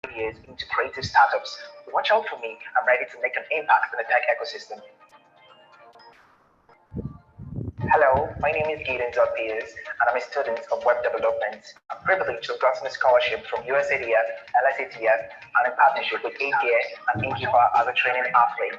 ideas into creative startups. Watch out for me. I'm ready to make an impact in the tech ecosystem. Hello, my name is Gideon Piers, and I'm a student of web development. I'm privileged to have gotten a scholarship from USADF, LSATF, and in partnership with AGA and Inkeeper as a training athlete.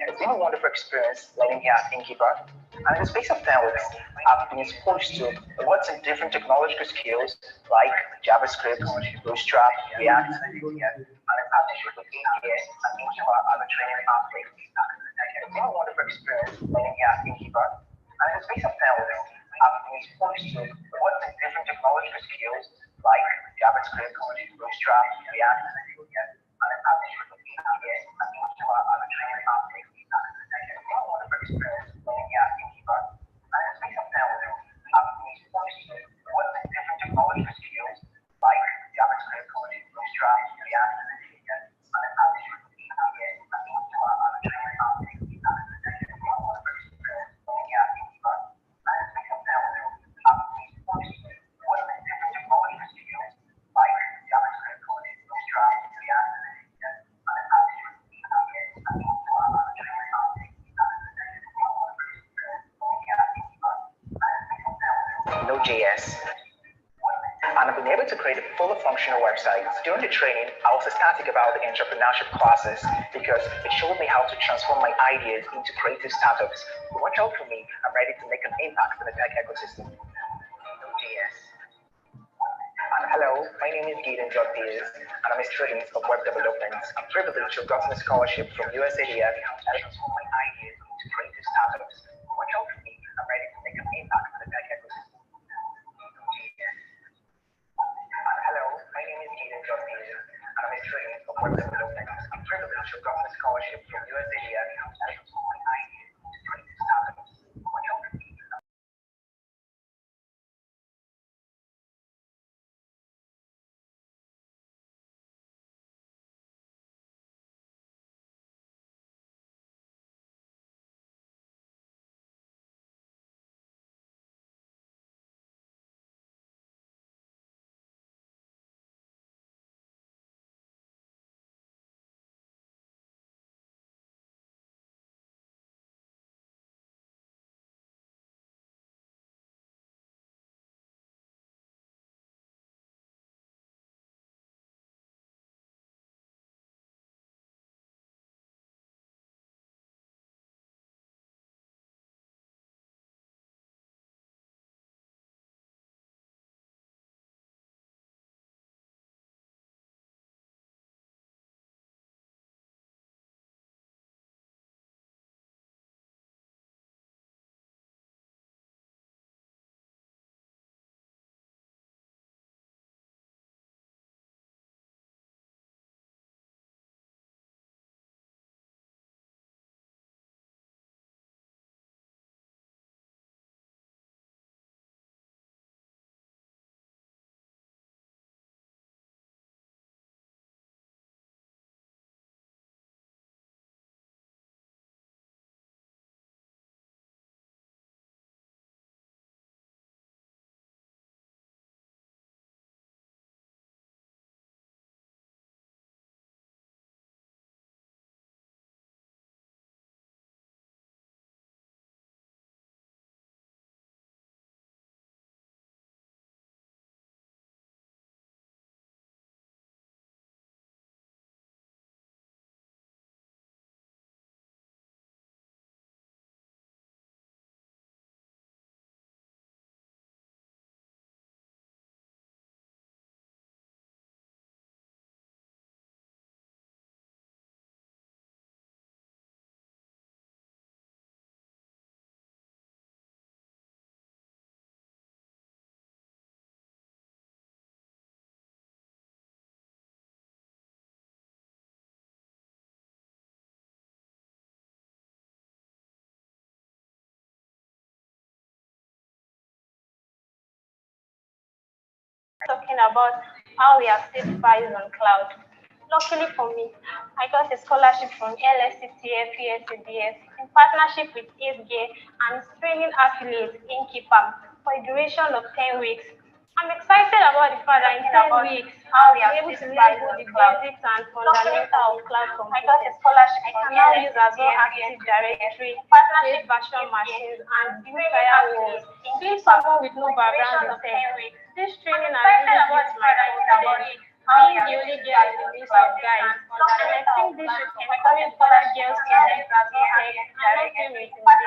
It's been a wonderful experience learning here at Inkeeper, and in the space of 10 weeks, I've been exposed to lots of different technological skills like JavaScript, Bootstrap, React, and in partnership with AGA and Inkeeper as a training athlete. It's been a wonderful experience learning here at Inkeeper. And in the space of 10 weeks, I've been exposed to lots of different technological skills like JavaScript, Bootstrap, React, and in partnership with AGA and Inkeeper as a training athlete. It's been a wonderful experience learning here at Inkeeper. And in the space of 10 weeks, I've been exposed to lots of different technological skills like JavaScript, Bootstrap, React, and in partnership with AGA and Inkeeper as a training athlete. It's been a wonderful experience learning here at Inkeeper. And in the space of 10 weeks, I've been exposed to lots of different technological skills like JavaScript, Bootstrap, React, and in partnership with AGA and Inkeeper as a training athlete. It's been a wonderful experience learning here at Inkeeper. And in the space of 10 weeks, Node.js, and I've been able to create a fully functional website. During the training, I was ecstatic about the entrepreneurship classes because it showed me how to transform my ideas into creative startups. Watch out for me. I'm ready to make an impact in the tech ecosystem. Node.js. Hello, my name is Gideon Piers, and I'm a student of web development. I'm privileged to have gotten a scholarship from USADF and transform my ideas into creative startups. Watch out for me. I'm ready to make an impact in the tech ecosystem. Node.js. Hello, my name is Gideon Piers, and I'm a student of web development. I'm privileged to have gotten a scholarship from USADF and transform my ideas into creative startups. Watch out for me. Talking about how we have saved files on cloud. Luckily for me, I got a scholarship from LSCTF, USADF in partnership with ASGA and its training affiliate Inkeeper for a duration of 10 weeks. I'm excited about the fact that in 10 weeks, I'll be able to learn both the basics and fundamental of cloud computing. I can now use Azure Active Directory, create virtual machines, and build firewalls. Being someone with no background in tech, this training has really built my confidence. Being the only girl in the midst of guys, and I think this should encourage other girls to be in tech and not feel intimidated.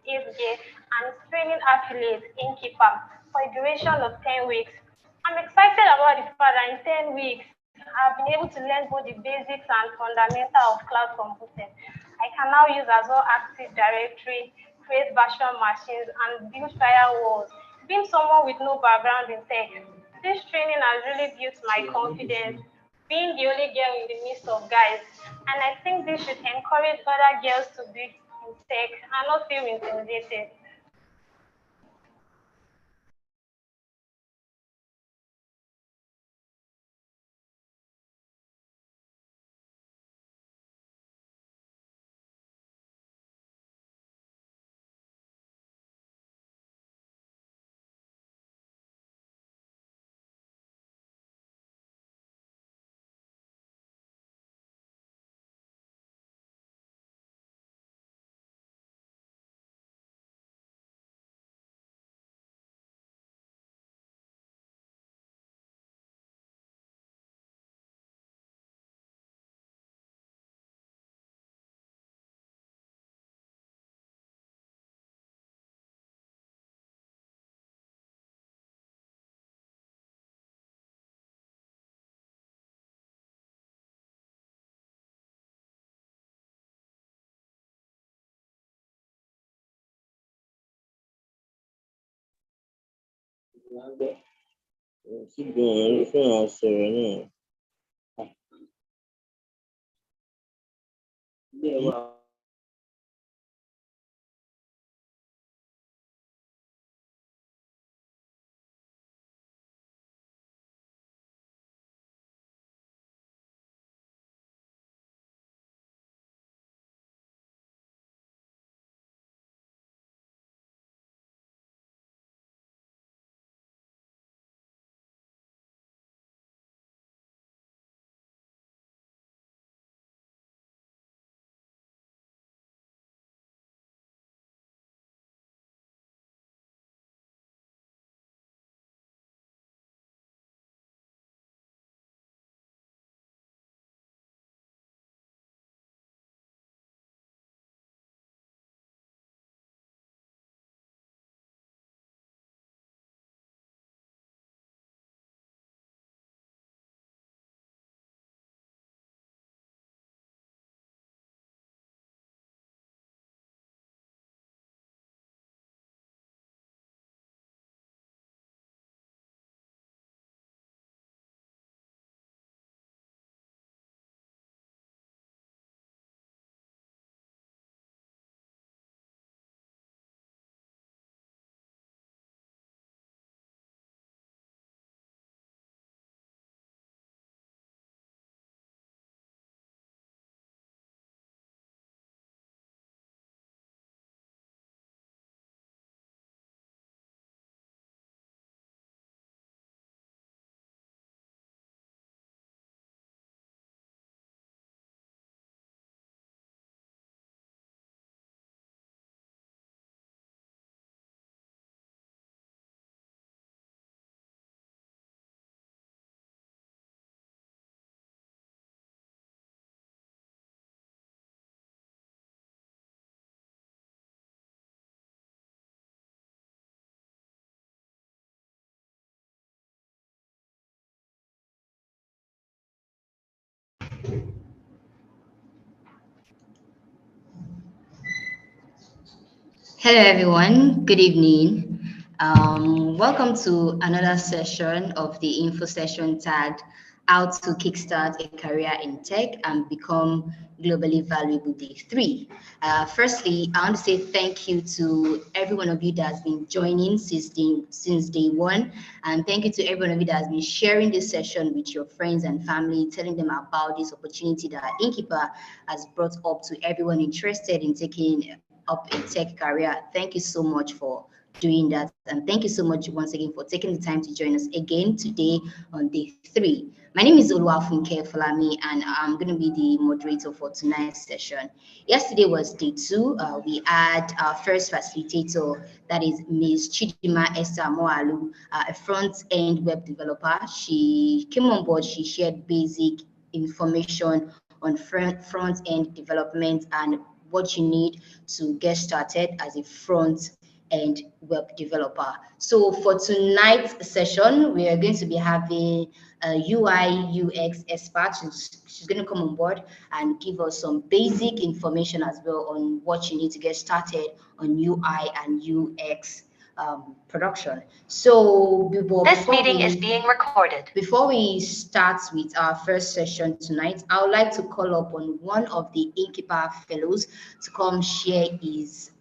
FJ, and its training affiliate Inkeeper for a duration of 10 weeks. I'm excited about the fact that in 10 weeks, I've been able to learn both the basics and fundamental of cloud computing. I can now use Azure Active Directory, create virtual machines, and build firewalls. Being someone with no background in tech, this training has really built my confidence, being the only girl in the midst of guys. And I think this should encourage other girls to be in tech and not feel intimidated. Keep going. I'm trying to answer right now. Hello, everyone. Good evening. Welcome to another session of the info session tagged How to Kickstart a Career in Tech and Become Globally Valuable Day 3. Firstly, I want to say thank you to every one of you that has been joining since day one. And thank you to every one of you that has been sharing this session with your friends and family, telling them about this opportunity that Inkeeper has brought up to everyone interested in taking up a tech career. Thank you so much for doing that. And thank you so much once again for taking the time to join us again today on day 3. My name is Oluwafunke Falami, and I'm going to be the moderator for tonight's session. Yesterday was day 2. We had our first facilitator, that is Ms. Chidima Esther Moalu, a front-end web developer. She came on board, she shared basic information on front-end development and what you need to get started as a front-end web developer. So for tonight's session, we are going to be having a UI UX expert. She's going to come on board and give us some basic information as well on what you need to get started on UI and UX production. So This meeting is being recorded. Before we start with our first session tonight, I would like to call upon one of the Inkeeper fellows to come share his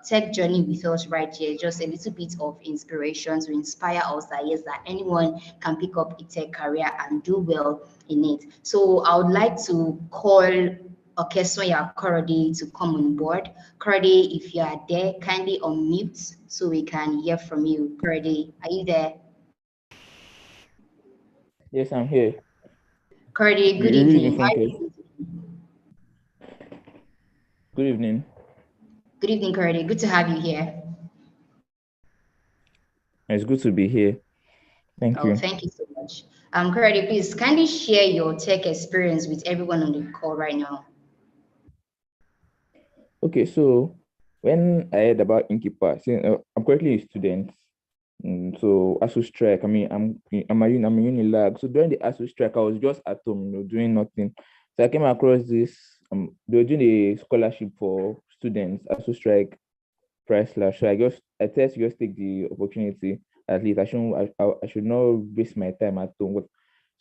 tech journey with us right here. Just a little bit of inspiration to inspire us that yes, that anyone can pick up a tech career and do well in it. So I would like to call Okesoya Korode to come on board. Korode, if you are there, kindly unmute so we can hear from you. Korode, are you there? Yes, I'm here. Korode, good Good evening. Funke. Good evening. Good evening, Korode. Good to have you here. It's good to be here. Thank you. Thank you so much. Korode, please kindly share your tech experience with everyone on the call right now. Okay, so when I heard about Inkeeper, I'm currently a student. So ASU strike, I'm a Unilab. So during the ASU strike, I was just at home, doing nothing. So I came across this. They were doing a scholarship for students, ASU strike price slash. So I tend to just take the opportunity. At least I should not waste my time at home.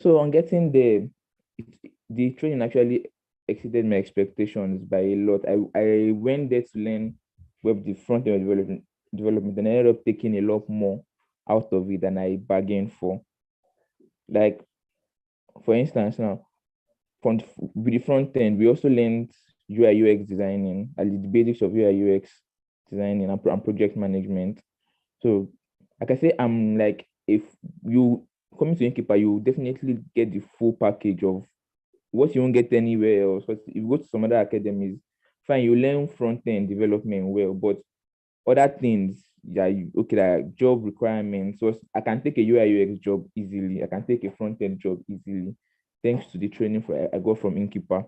So on getting there, the training actually exceeded my expectations by a lot. I went there to learn the front end development, and I ended up taking a lot more out of it than I bargained for. Like, for instance, now with the front end, we also learned UI UX designing, at least the basics of UI UX designing and project management. So, like I say, I'm like, if you coming to Inkeeper, you definitely get the full package of what you won't get anywhere else. But if you go to some other academies, fine, you learn front end development well, but other things, like job requirements. So I can take a UI UX job easily. I can take a front end job easily, thanks to the training I got from Inkeeper.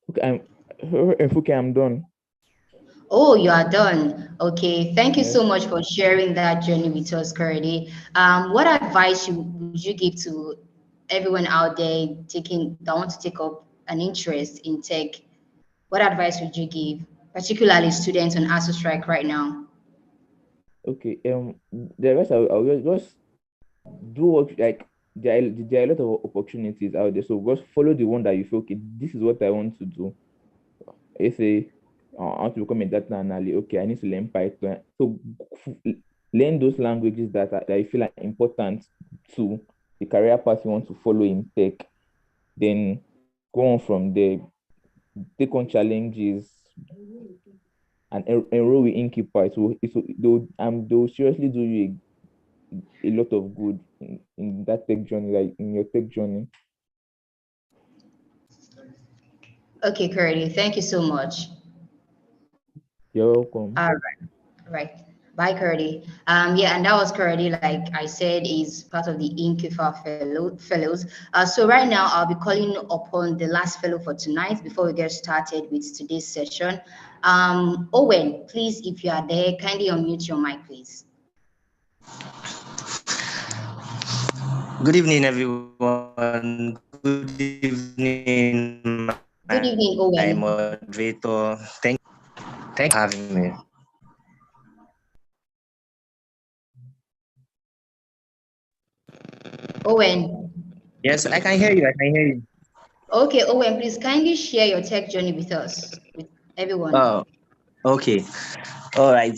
Okay, I'm done. Oh, you are done. Okay, thank you so much for sharing that journey with us, Korode. What advice would you give to everyone out there that want to take up an interest in tech? What advice would you give, particularly students on ASU strike right now? Okay, the rest I'll just do what, like, there are a lot of opportunities out there. So just follow the one that you feel, okay, this is what I want to do. I say, I want to become a data analyst. Okay, I need to learn Python. So learn those languages that I feel are important to the career path you want to follow in tech. Then go on from there, take on challenges, and enroll with Inkeeper. They'll seriously do you a lot of good in that tech journey, like in your tech journey. Okay, Korode, thank you so much. You're welcome. All right. Bye, Kurdy. Yeah, and that was Kurdy, like I said, is part of the Inkeeper fellows. So right now, I'll be calling upon the last fellow for tonight before we get started with today's session. Owen, please, if you are there, kindly unmute your mic, please. Good evening, everyone. everyone. Good evening, Good evening, my Owen. moderator. Thank for having me. Owen. Yes, I can hear you. I can hear you. Okay, Owen, please kindly share your tech journey with us, with everyone. Oh, okay. All right.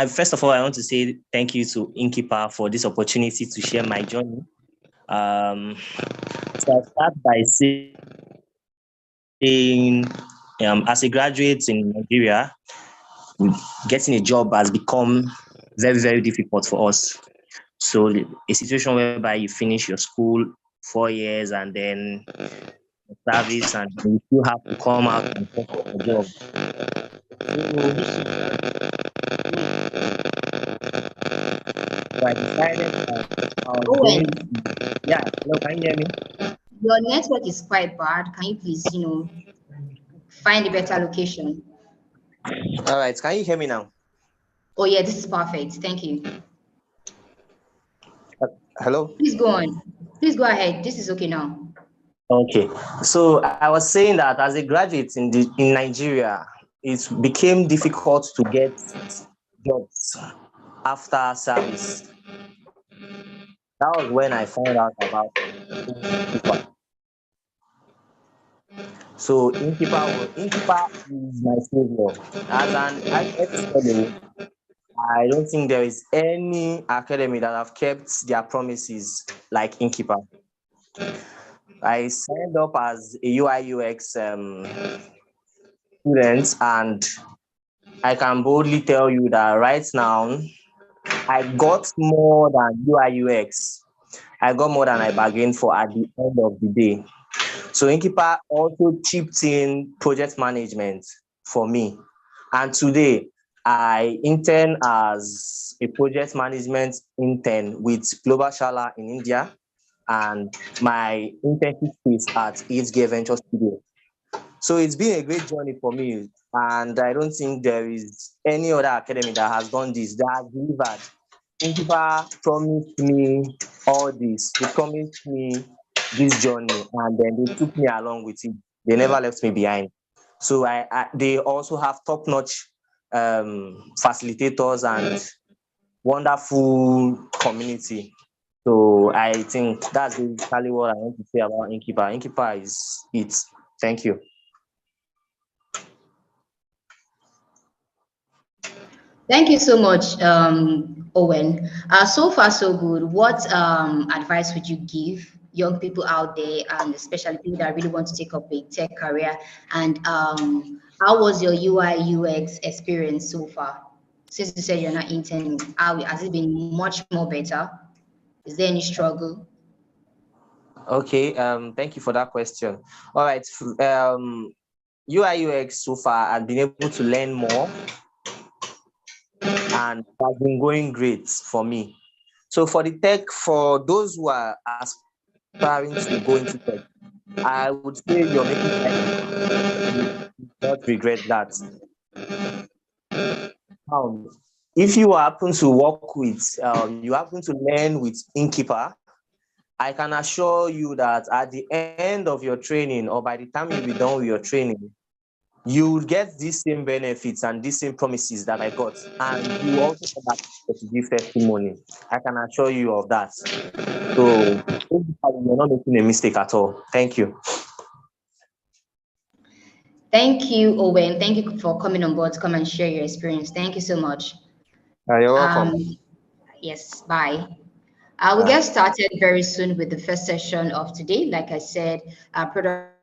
First of all, I want to say thank you to Innkeeper for this opportunity to share my journey. So I'll start by saying, as a graduate in Nigeria, getting a job has become very, very difficult for us. So a situation whereby you finish your school 4 years and then service and you still have to come out and search for a job. So I decided that I was Owen, going to, yeah, hello, can you hear me? your network is quite bad. Can you please, find a better location? All right, can you hear me now? Oh yeah, this is perfect. Thank you. Hello? Please go on. Please go ahead. This is okay now. Okay, so I was saying that as a graduate in Nigeria, it became difficult to get jobs after service. That was when I found out about Innkeeper. So Innkeeper is my savior. As an ex-fellow, I don't think there is any academy that have kept their promises like Innkeeper. I signed up as a UI UX student, and I can boldly tell you that right now I got more than UI UX. I got more than I bargained for at the end of the day. So Innkeeper also chipped in project management for me. And today I intern as a project management intern with Global Shala in India, and my internship is at HG Venture Studio. So it's been a great journey for me, and I don't think there is any other academy that has done this, that has delivered. Innkeeper promised me all this. They promised me this journey, and then they took me along with it. They never left me behind. So they also have top-notch facilitators and wonderful community. So I think that's basically what I want to say about Innkeeper. Innkeeper is it. Thank you. Thank you so much, Owen. So far, so good. What advice would you give young people out there, and especially people that really want to take up a tech career? And how was your UI UX experience so far? Since you said you're not interning, how has it been much more better? Is there any struggle? Okay, thank you for that question. All right, UI UX so far I've been able to learn more, and it has been going great for me. So for the tech, for those who are aspiring to go into tech, I would say you're making right. You not regret that. If you happen to work with, you happen to learn with Innkeeper, I can assure you that at the end of your training, or by the time you'll be done with your training, you will get these same benefits and these same promises that I got, and you also come back to give testimony. I can assure you of that. So you're not making a mistake at all. Thank you. Thank you, Owen. Thank you for coming on board to come and share your experience. Thank you so much. You're welcome. Yes, bye. We'll get started very soon with the first session of today. Like I said, product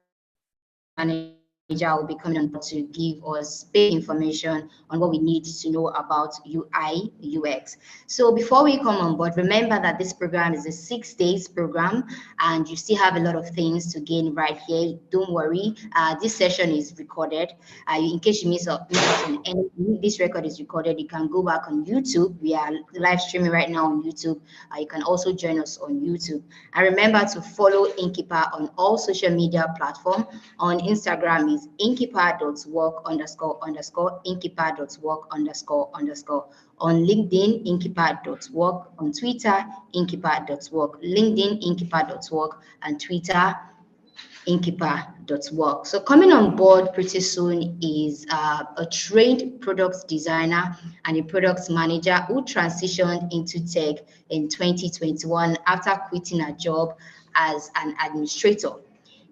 manager will be coming on board to give us basic information on what we need to know about UI UX. So before we come on board, remember that this program is a 6 days program, and you still have a lot of things to gain right here. Don't worry, this session is recorded. In case you miss out on anything, this record is recorded. You can go back on YouTube. We are live streaming right now on YouTube. You can also join us on YouTube. And remember to follow Innkeeper on all social media platforms. On Instagram is inkeeper.work__inkeeper.work__. On LinkedIn, inkeeper.work. On Twitter, inkeeper.work. LinkedIn, inkeeper.work. And Twitter, inkeeper.work. So coming on board pretty soon is a trained product designer and a product manager who transitioned into tech in 2021 after quitting her job as an administrator.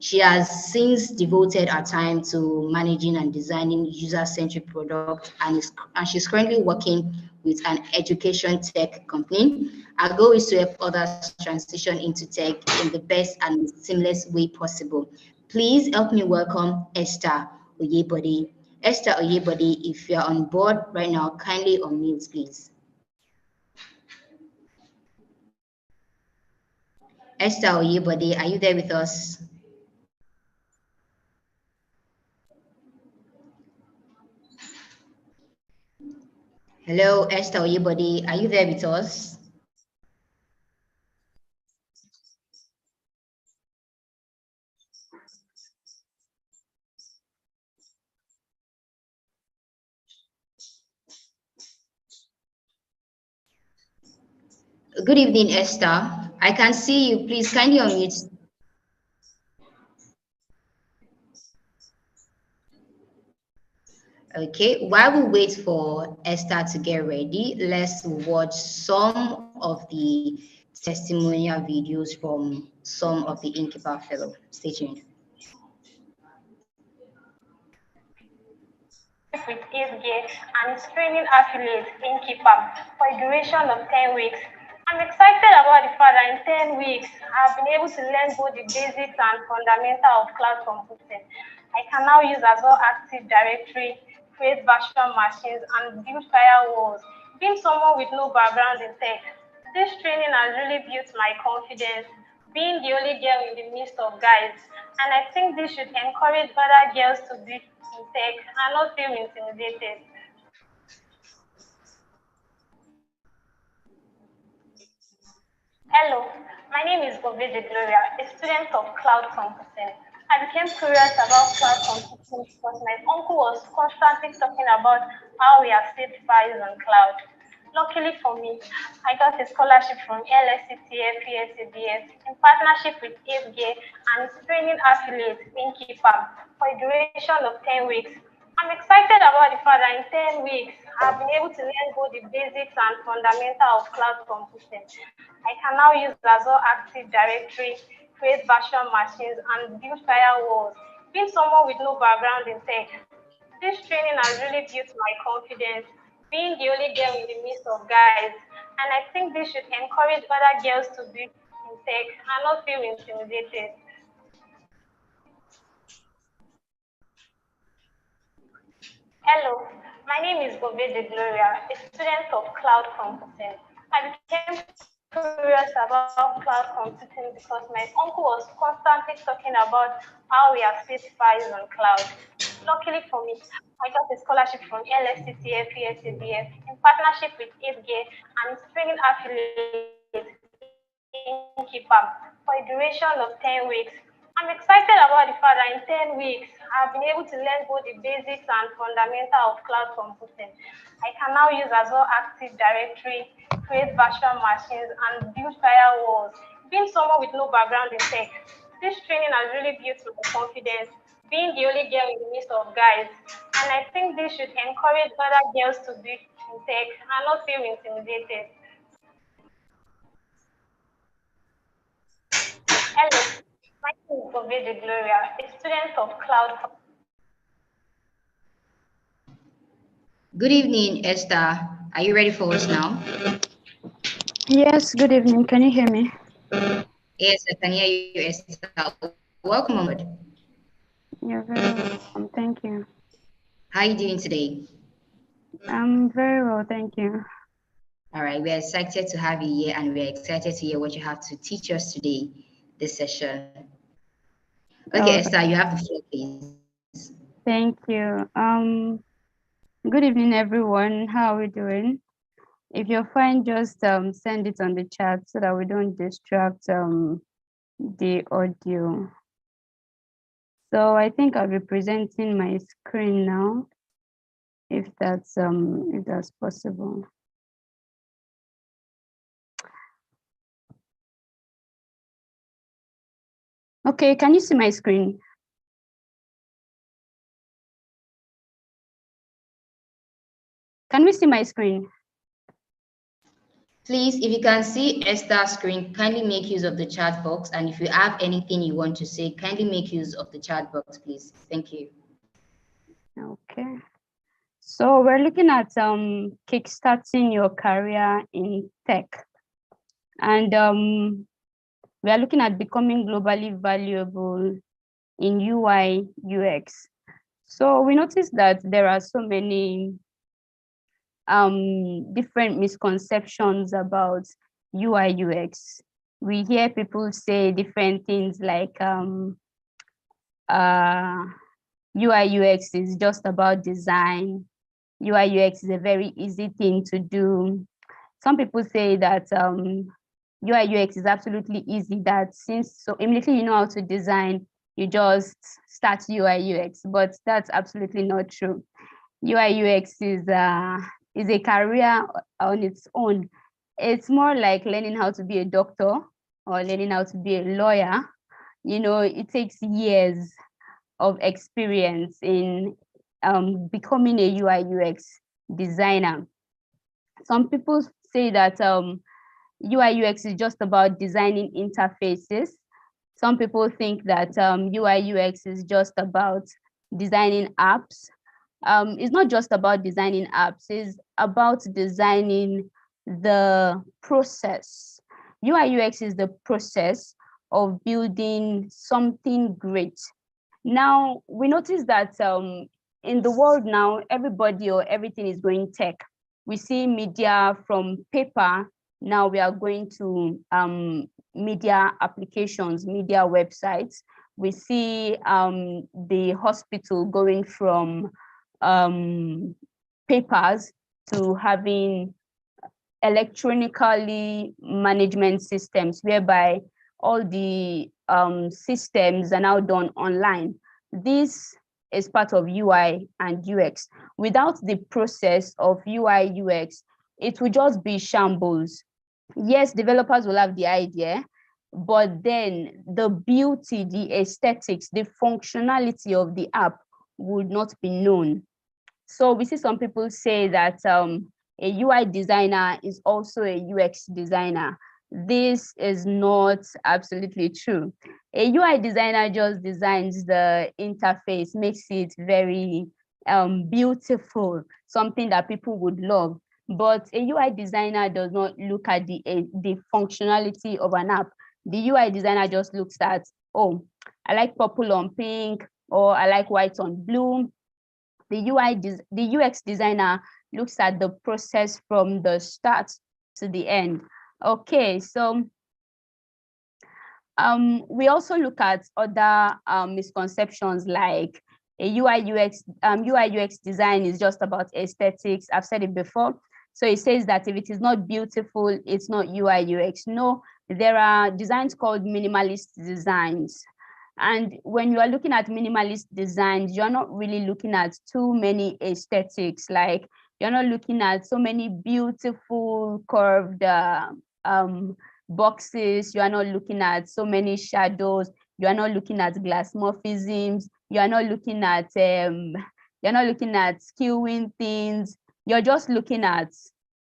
She has since devoted her time to managing and designing user-centric products, and she's currently working with an education tech company. Our goal is to help others transition into tech in the best and seamless way possible. Please help me welcome Esther Oyebode. Esther Oyebode, if you're on board right now, kindly unmute, please. Esther Oyebode, are you there with us? Hello, Esther Oyebode, are you there with us? Good evening, Esther. I can see you. Please kindly unmute. Okay, while we wait for Esther to get ready, let's watch some of the testimonial videos from some of the Innkeeper Fellow. Stay tuned. With Isge and its training affiliate Innkeeper for a duration of 10 weeks. I'm excited about the fact that in 10 weeks, I've been able to learn both the basics and fundamental of cloud computing. I can now use Azure Active Directory, create virtual machines, and build firewalls. Being someone with no background in tech, this training has really built my confidence, being the only girl in the midst of guys. And I think this should encourage other girls to be in tech and not feel intimidated. Hello, my name is Bobede Gloria, a student of cloud computing. I became curious about cloud computing because my uncle was constantly talking about how we have saved files on cloud. Luckily for me, I got a scholarship from LSCTF PSABF in partnership with AFGA and its training affiliate Innkeeper for a duration of 10 weeks. I'm excited about the fact that in 10 weeks, I've been able to learn both the basics and fundamental of cloud computing. I can now use Azure Active Directory, create virtual machines, and build firewalls. Being someone with no background in tech, this training has really built my confidence, being the only girl in the midst of guys. And I think this should encourage other girls to be in tech and not feel intimidated. Hello, my name is Bobede Gloria, a student of cloud computing. I became curious about cloud computing because my uncle was constantly talking about how we have saved files on cloud. Luckily for me, I got a scholarship from LSCTF PSABF in partnership with AFGA and its training affiliate Innkeeper for a duration of 10 weeks. I'm excited about the fact that in 10 weeks, I've been able to learn both the basics and fundamental of cloud computing. I can now use Azure Active Directory, create virtual machines, and build firewalls. Being someone with no background in tech, this training has really built my confidence, being the only girl in the midst of guys. And I think this should encourage other girls to be in tech and not feel intimidated. Hello, my name is Bobede Gloria, a student of cloud. Good evening, Esther. Are you ready for us now? Yes, good evening. Can you hear me? Yes, I can hear you, Esther. Welcome on board. You're very welcome. Thank you. How are you doing today? I'm very well, thank you. All right, we're excited to have you here and we're excited to hear what you have to teach us today, this session. Okay, Esther, you have the floor, please. Thank you. Good evening, everyone. How are we doing? If you're fine, just send it on the chat so that we don't distract the audio. So I think I'll be presenting my screen now, if that's possible. Okay, can you see my screen? Can we see my screen? Please, if you can see Esther's screen, kindly make use of the chat box. And if you have anything you want to say, kindly make use of the chat box, please. Thank you. Okay. So we're looking at kickstarting your career in tech. And we are looking at becoming globally valuable in UI, UX. So we noticed that there are so many different misconceptions about UI, UX. We hear people say different things like UI, UX is just about design. UI, UX is a very easy thing to do. Some people say that UI, UX is absolutely easy, that since so immediately you know how to design, you just start UI, UX, but that's absolutely not true. UI, UX is a career on its own. It's more like learning how to be a doctor or learning how to be a lawyer. You know, it takes years of experience in becoming a UI, UX designer. Some people say that UI, UX is just about designing interfaces. Some people think that UI, UX is just about designing apps. It's not just about designing apps, it's about designing the process. UI, UX is the process of building something great. Now, we notice that in the world now, everybody or everything is going tech. We see media from paper. Now we are going to media applications, media websites. We see the hospital going from papers to having electronically management systems, whereby all the systems are now done online. This is part of UI and UX. Without the process of UI, UX, it will just be shambles. Yes, developers will have the idea, but then the beauty, the aesthetics, the functionality of the app would not be known. So we see some people say that a UI designer is also a UX designer. This is not absolutely true. A UI designer just designs the interface, makes it very beautiful, something that people would love. But a UI designer does not look at the functionality of an app. The UI designer just looks at, oh, I like purple on pink, or I like white on blue. The UX designer looks at the process from the start to the end. Okay, so we also look at other misconceptions like a UI UX design is just about aesthetics. I've said it before. So it says that if it is not beautiful, it's not UI UX. No, there are designs called minimalist designs. And when you are looking at minimalist designs, you're not really looking at too many aesthetics. Like you're not looking at so many beautiful curved boxes. You are not looking at so many shadows. You are not looking at glass morphisms. You are not looking at skewing things. You're just looking at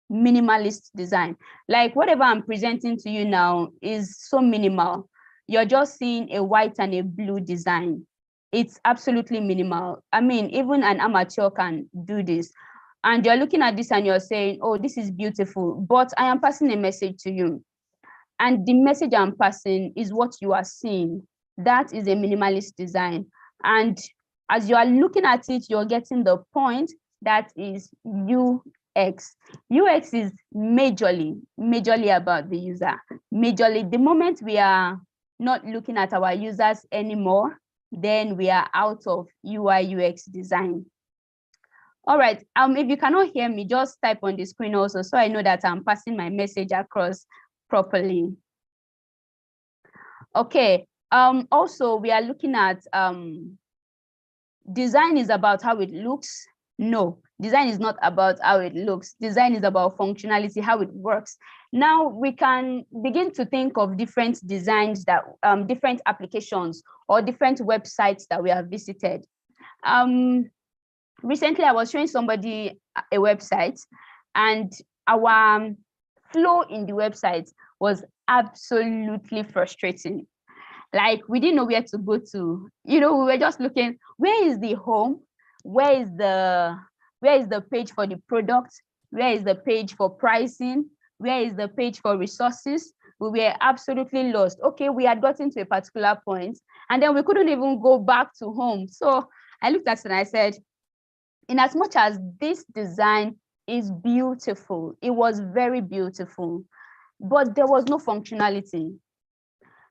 minimalist design. Like whatever I'm presenting to you now is so minimal. You're just seeing a white and a blue design. It's absolutely minimal. I mean, even an amateur can do this. And you're looking at this and you're saying, oh, this is beautiful, but I am passing a message to you. And the message I'm passing is what you are seeing. That is a minimalist design. And as you are looking at it, you're getting the point. That is UX. UX is majorly about the user. Majorly, the moment we are not looking at our users anymore, then we are out of UI UX design. All right, if you cannot hear me, just type on the screen also, so I know that I'm passing my message across properly. Okay, also we are looking at design is about how it looks. No, design is not about how it looks. Design is about functionality, how it works. Now we can begin to think of different designs that different applications or different websites that we have visited. Recently, I was showing somebody a website, and our flow in the website was absolutely frustrating. Like, we didn't know where to go to. We were just looking, where is the home? Where is the page for the product? Where is the page for pricing? Where is the page for resources? We were absolutely lost. Okay, we had gotten to a particular point, and then we couldn't even go back to home. So I looked at it and I said, in as much as this design is beautiful, it was very beautiful, but there was no functionality.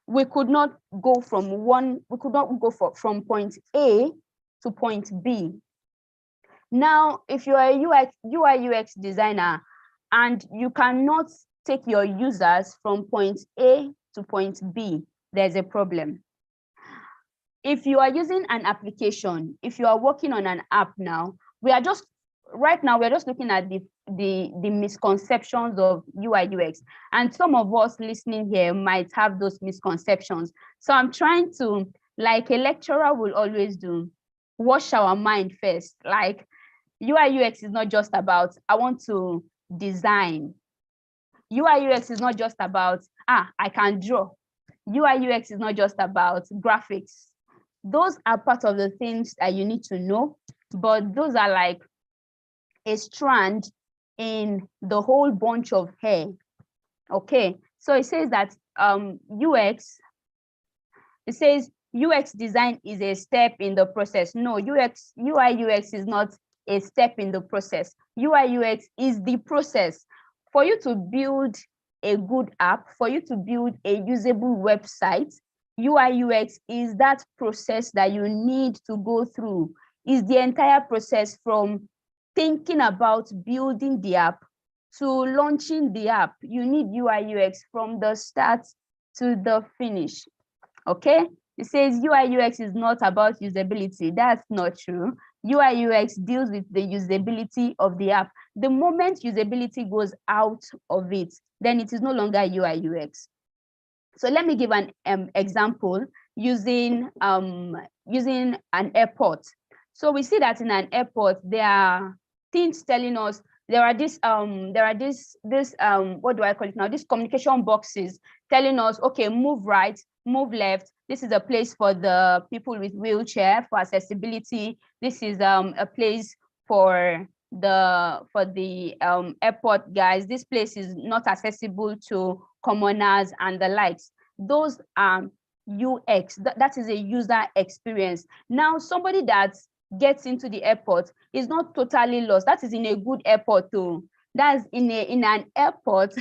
We could not go from from point A to point B. Now, if you are a UI UX designer and you cannot take your users from point A to point B, there's a problem. If you are using an application, if you are working on an app now, right now we're just looking at the misconceptions of UI UX, and some of us listening here might have those misconceptions. So I'm trying to, like a lecturer will always do, wash our mind first. Like, UI UX is not just about, I want to design. UI UX is not just about, I can draw. UI UX is not just about graphics. Those are part of the things that you need to know, but those are like a strand in the whole bunch of hair. Okay, so it says that UX design is a step in the process. No, UI UX is not a step in the process. UI UX is the process. For you to build a good app, for you to build a usable website, UI UX is that process that you need to go through. Is the entire process from thinking about building the app to launching the app. You need UI UX from the start to the finish. Okay, it says UI UX is not about usability. That's not true. UI UX deals with the usability of the app. The moment usability goes out of it, then it is no longer UI UX. So let me give an example using an airport. So we see that in an airport, there are things telling us, what do I call it now? These communication boxes telling us, okay, move right, move left. This is a place for the people with wheelchair for accessibility. This is a place for the airport guys. This place is not accessible to commoners and the likes. Those are UX. That is a user experience. Now, somebody that gets into the airport is not totally lost. That is in a good airport too. That's in an airport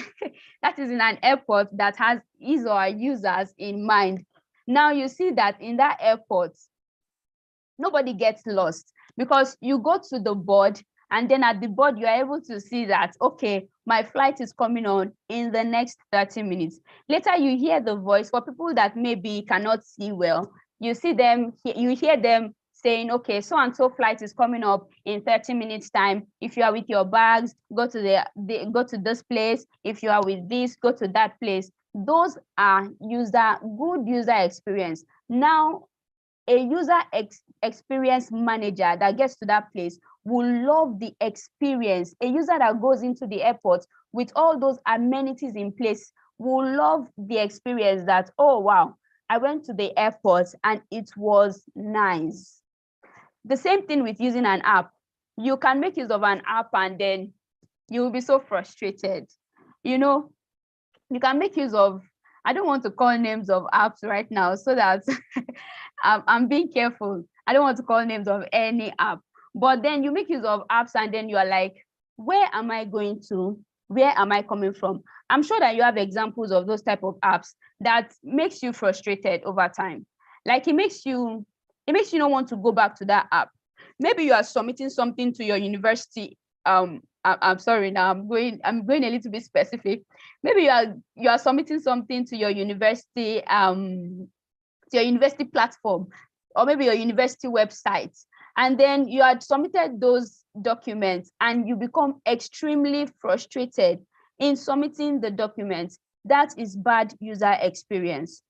that is in an airport that has his or her users in mind. Now you see that in that airport, nobody gets lost because you go to the board, and then at the board, you are able to see that, okay, my flight is coming on in the next 30 minutes. Later, you hear the voice. For people that maybe cannot see well, you hear them saying, okay, so and so flight is coming up in 30 minutes time. If you are with your bags, go to this place. If you are with this, go to that place. Those are good user experience. Now, a user experience manager that gets to that place will love the experience. A user that goes into the airport with all those amenities in place will love the experience that, oh, wow, I went to the airport and it was nice. The same thing with using an app. You can make use of an app and then you will be so frustrated. You can make use of, I don't want to call names of apps right now so that I'm being careful. I don't want to call names of any app. But then you make use of apps and then you are like, where am I going to? Where am I coming from? I'm sure that you have examples of those type of apps that makes you frustrated over time. Like it makes you not want to go back to that app. Maybe you are submitting something to your university. I'm sorry now, I'm going a little bit specific. Maybe you are submitting something to your university platform, or maybe your university website, and then you had submitted those documents and you become extremely frustrated in submitting the documents, that is bad user experience.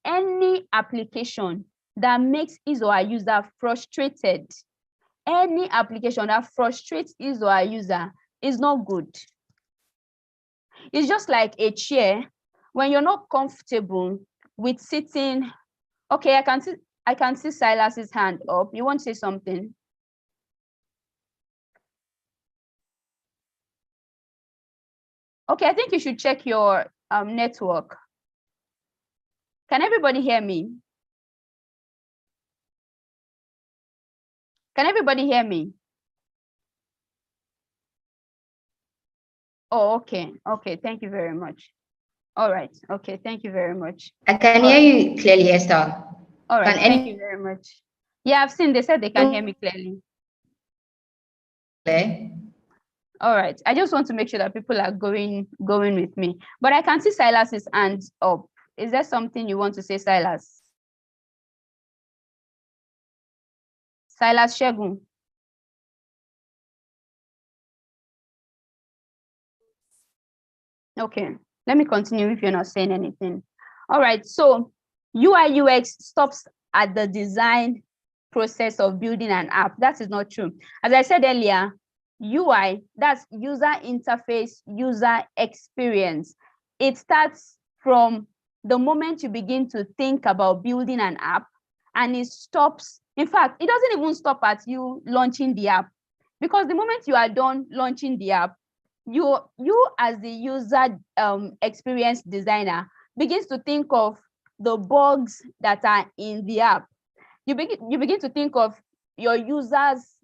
Any application that makes his or her user frustrated, any application that frustrates his or her user is not good. It's just like a chair. When you're not comfortable with sitting, okay, I can see Silas's hand up. You want to say something? Okay, I think you should check your network. Can everybody hear me? Can everybody hear me? Oh, okay. Okay, thank you very much. All right. Okay, thank you very much. I can hear you clearly, Esther. All right, Can thank you very much. Yeah, I've seen, they said they can hear me clearly. Okay. All right, I just want to make sure that people are going with me. But I can see Silas's hands up. Is there something you want to say, Silas? Silas Shegun. Okay, let me continue if you're not saying anything. All right, so UI UX stops at the design process of building an app. That is not true. As I said earlier, UI, that's user interface, user experience. It starts from the moment you begin to think about building an app, and it stops. In fact, it doesn't even stop at you launching the app, because the moment you are done launching the app, you as the user experience designer begins to think of the bugs that are in the app. You begin to think of your users'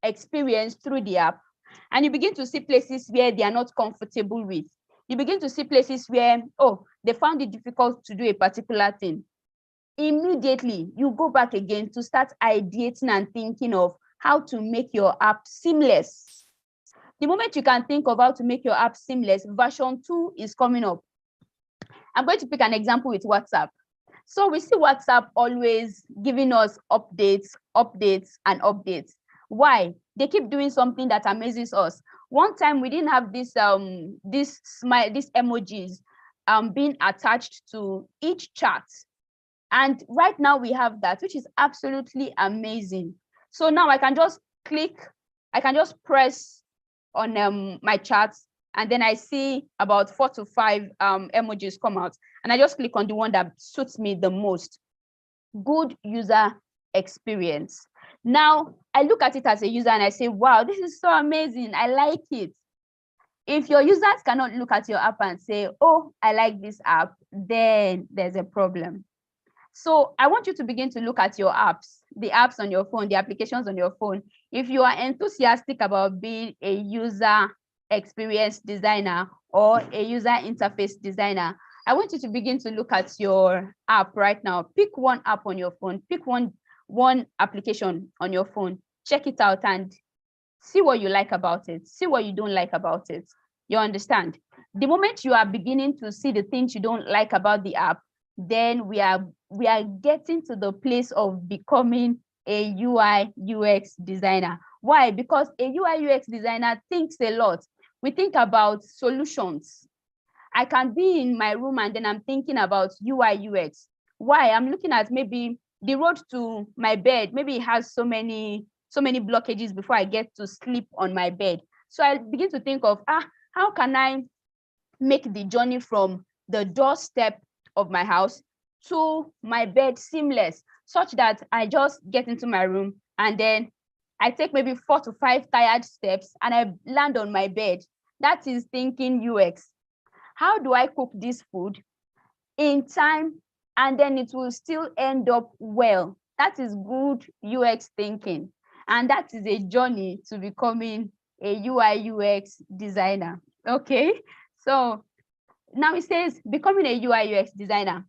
experience through the app, and you begin to see places where they are not comfortable with. You begin to see places where, oh, they found it difficult to do a particular thing. Immediately, you go back again to start ideating and thinking of how to make your app seamless. The moment you can think of how to make your app seamless, version 2 is coming up. I'm going to pick an example with WhatsApp. So we see WhatsApp always giving us updates, and updates. Why? They keep doing something that amazes us. One time we didn't have this smile, these emojis being attached to each chat. And right now we have that, which is absolutely amazing. So now I can just press on my charts, and then I see about 4 to 5 emojis come out, and I just click on the one that suits me the most. Good user experience. Now I look at it as a user and I say, wow, this is so amazing, I like it. If your users cannot look at your app and say, oh, I like this app, then there's a problem. So I want you to begin to look at your apps, the apps on your phone, the applications on your phone. If you are enthusiastic about being a user experience designer or a user interface designer, I want you to begin to look at your app right now. Pick one app on your phone, pick one application on your phone, check it out and see what you like about it, see what you don't like about it. You understand? The moment you are beginning to see the things you don't like about the app, then we are getting to the place of becoming a UI UX designer. Why? Because a UI UX designer thinks a lot. We think about solutions. I can be in my room and then I'm thinking about UI UX. Why? I'm looking at maybe the road to my bed. Maybe it has so many blockages before I get to sleep on my bed. So I begin to think of, how can I make the journey from the doorstep of my house to my bed seamless, such that I just get into my room and then I take maybe 4 to 5 tired steps and I land on my bed. That is thinking UX. How do I cook this food in time and then it will still end up well? That is good UX thinking. And that is a journey to becoming a UI UX designer. Okay, so now it says becoming a UI UX designer.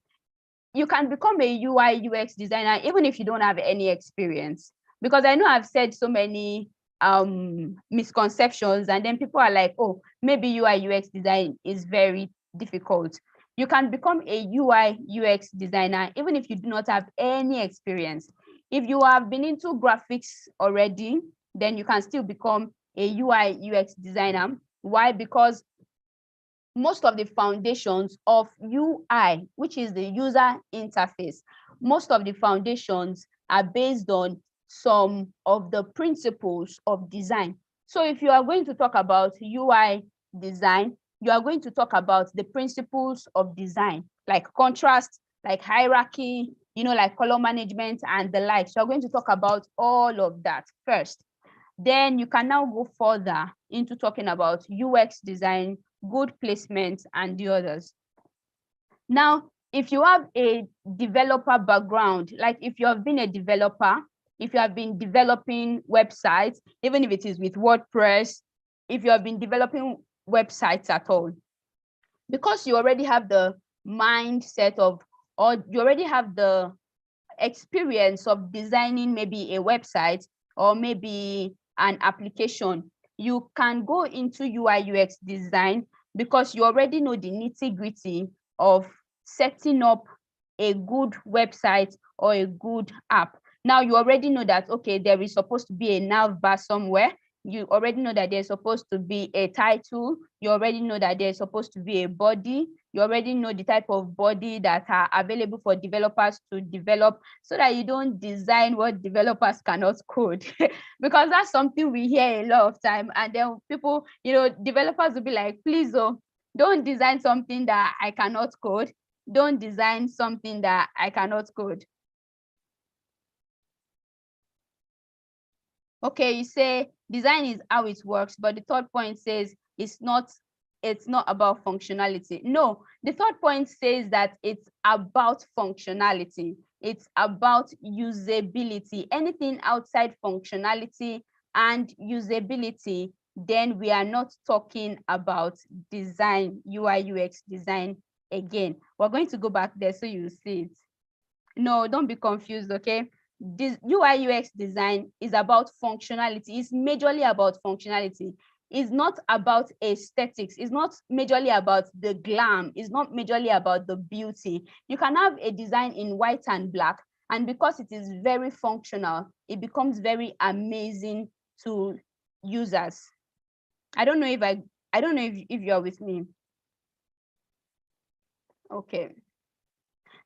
You can become a UI UX designer even if you don't have any experience, because I know I've said so many misconceptions, and then people are like, oh, maybe UI UX design is very difficult. You can become a UI UX designer even if you do not have any experience. If you have been into graphics already, then you can still become a UI UX designer. Why? Because most of the foundations of UI, which is the user interface, most of the foundations are based on some of the principles of design. So if you are going to talk about UI design, you are going to talk about the principles of design, like contrast, like hierarchy, like color management and the like. So you're going to talk about all of that first. Then you can now go further into talking about UX design, good placement, and the others. Now, if you have a developer background, like if you have been a developer, if you have been developing websites, even if it is with WordPress, if you have been developing websites at all, because you already have the mindset of, or you already have the experience of designing maybe a website or maybe an application, you can go into UI UX design because you already know the nitty-gritty of setting up a good website or a good app. Now you already know that, okay, there is supposed to be a nav bar somewhere. You already know that there's supposed to be a title. You already know that there's supposed to be a body. You already know the type of body that are available for developers to develop, so that you don't design what developers cannot code. Because that's something we hear a lot of time. And then people, developers will be like, please, don't design something that I cannot code. Don't design something that I cannot code. Okay, you say design is how it works, but the third point says it's not about functionality. No, the third point says that it's about functionality. It's about usability. Anything outside functionality and usability, then we are not talking about design, UI UX design again. We're going to go back there so you see it. No, don't be confused, okay? This UI UX design is about functionality. It's majorly about functionality. It's not about aesthetics. It's not majorly about the glam. It's not majorly about the beauty. You can have a design in white and black, and because it is very functional, it becomes very amazing to users. I don't know if you're with me. Okay.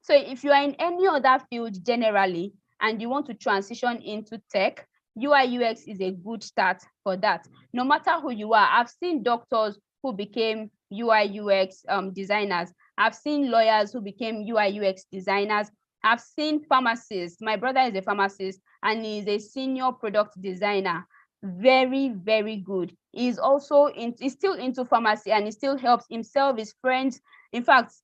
So if you are in any other field generally and you want to transition into tech, UI UX is a good start for that. No matter who you are, I've seen doctors who became UI UX designers. I've seen lawyers who became UI UX designers. I've seen pharmacists. My brother is a pharmacist and he's a senior product designer. Very, very good. He's still into pharmacy and he still helps himself, his friends. In fact,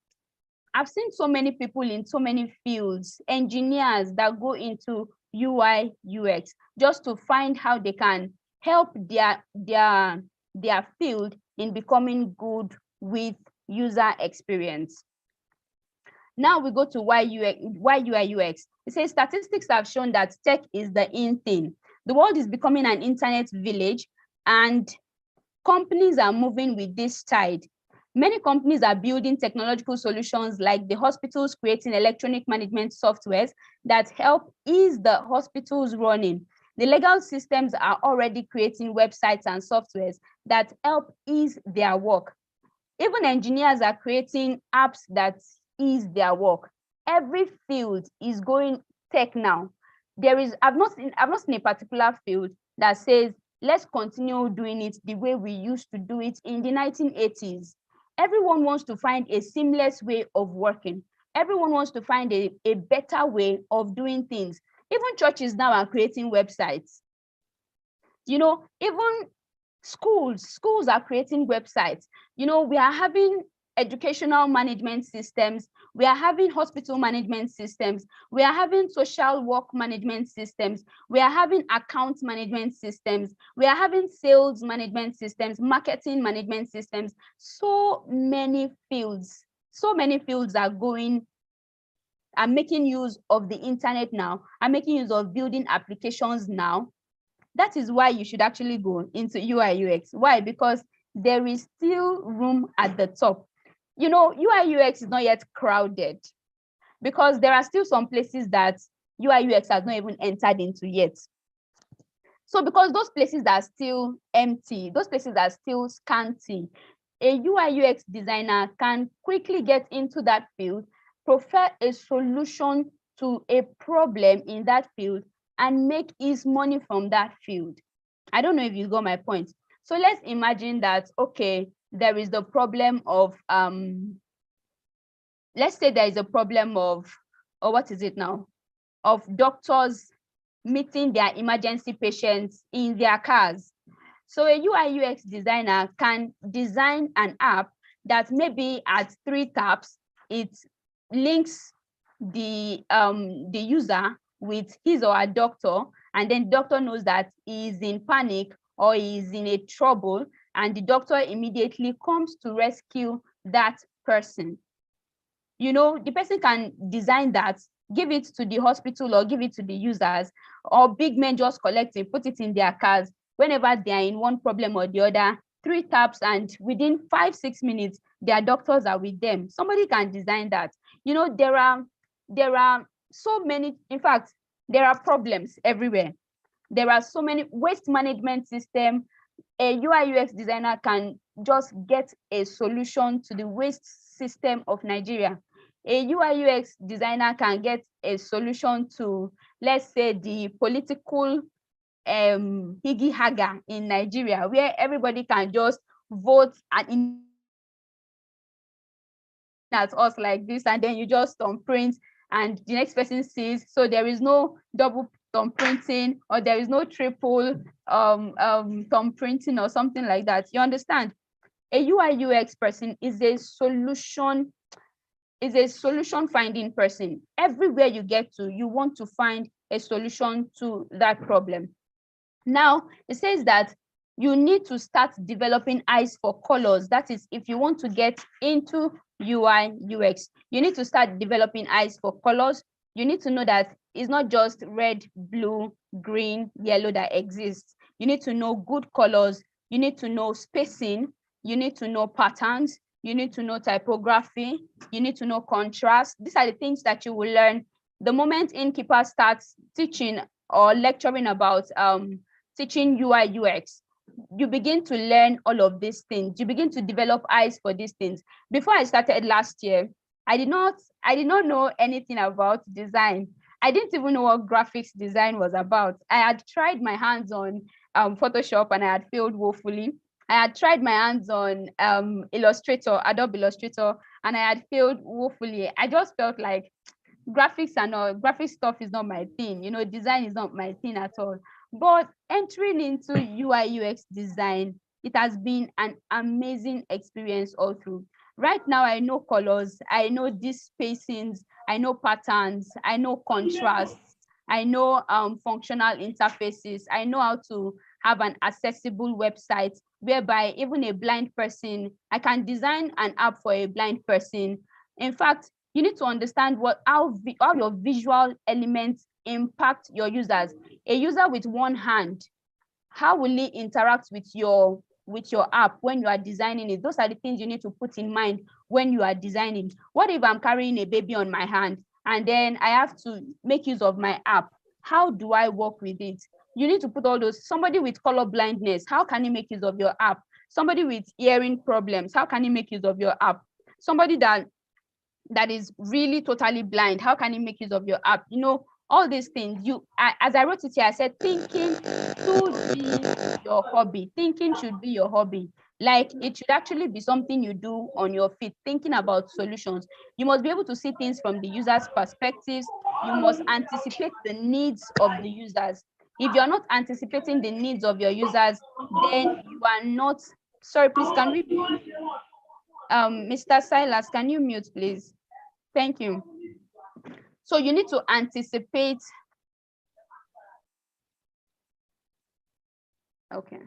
I've seen so many people in so many fields, engineers that go into UI UX just to find how they can help their field in becoming good with user experience. Now we go to why UI UX. It says statistics have shown that tech is the in thing. The world is becoming an internet village and companies are moving with this tide. Many companies are building technological solutions like the hospitals creating electronic management softwares that help ease the hospitals running. The legal systems are already creating websites and softwares that help ease their work. Even engineers are creating apps that ease their work. Every field is going tech now. I've not seen a particular field that says, let's continue doing it the way we used to do it in the 1980s. Everyone wants to find a seamless way of working. Everyone wants to find a better way of doing things. Even churches now are creating websites. Even schools are creating websites. We are having educational management systems. We are having hospital management systems. We are having social work management systems. We are having account management systems. We are having sales management systems, marketing management systems. So many fields are making use of the internet now, are making use of building applications now. That is why you should actually go into UI UX. Why? Because there is still room at the top. UI UX is not yet crowded because there are still some places that UI UX has not even entered into yet. So because those places are still empty, those places are still scanty, a UI UX designer can quickly get into that field, prefer a solution to a problem in that field, and make his money from that field. I don't know if you got my point. So let's imagine that, okay, there is the problem of, let's say there is a problem of, or what is it now? Of doctors meeting their emergency patients in their cars. So a UI UX designer can design an app that maybe at 3 taps, it links the user with his or her doctor, and then doctor knows that he is in panic or he is in a trouble, and the doctor immediately comes to rescue that person. You know, the person can design that, give it to the hospital or give it to the users, or big men just collect it, put it in their cars. Whenever they are in one problem or the other, 3 taps, and within 5-6 minutes, their doctors are with them. Somebody can design that. You know, there are so many, in fact, there are problems everywhere. There are so many waste management system. A UI UX designer can just get a solution to the waste system of Nigeria. A UI UX designer can get a solution to, let's say, the political higgy haga in Nigeria, where everybody can just vote and at us like this, and then you just thumbprint and the next person sees. So there is no double thumbprinting, or there is no triple thumbprinting or something like that. You understand? A UI UX person is a solution finding person. Everywhere you get to, you want to find a solution to that problem. Now, it says that you need to start developing eyes for colors. That is, if you want to get into UI UX, you need to start developing eyes for colors. You need to know that it's not just red, blue, green, yellow that exists. You need to know good colors. You need to know spacing. You need to know patterns. You need to know typography. You need to know contrast. These are the things that you will learn the moment Innkeeper starts teaching or lecturing about teaching UI UX. You begin to learn all of these things. You begin to develop eyes for these things. Before I started last year, I did not know anything about design. I didn't even know what graphics design was about. I had tried my hands on Photoshop, and I had failed woefully. I had tried my hands on Illustrator, Adobe Illustrator, and I had failed woefully. I just felt like graphic stuff is not my thing. You know, design is not my thing at all. But entering into UI UX design, it has been an amazing experience all through. Right now, I know colors, I know these spacings, I know patterns, I know contrasts, I know functional interfaces, I know how to have an accessible website whereby even a blind person, I can design an app for a blind person. In fact, you need to understand how your visual elements impact your users. A user with one hand, how will he interact with your app when you are designing it? Those are the things you need to put in mind when you are designing. What if I'm carrying a baby on my hand and then I have to make use of my app? How do I work with it? You need to put all those. Somebody with color blindness, how can he make use of your app? Somebody with hearing problems, how can he make use of your app? Somebody that is really totally blind, how can he make use of your app? You know, all these things. As I wrote it here, I said thinking should be your hobby. Thinking should be your hobby. Like, it should actually be something you do on your feet, thinking about solutions. You must be able to see things from the user's perspectives. You must anticipate the needs of the users. If you're not anticipating the needs of your users, then you are not. Sorry, please, can we Mr. Silas, can you mute, please? Thank you. So you need to anticipate. Okay.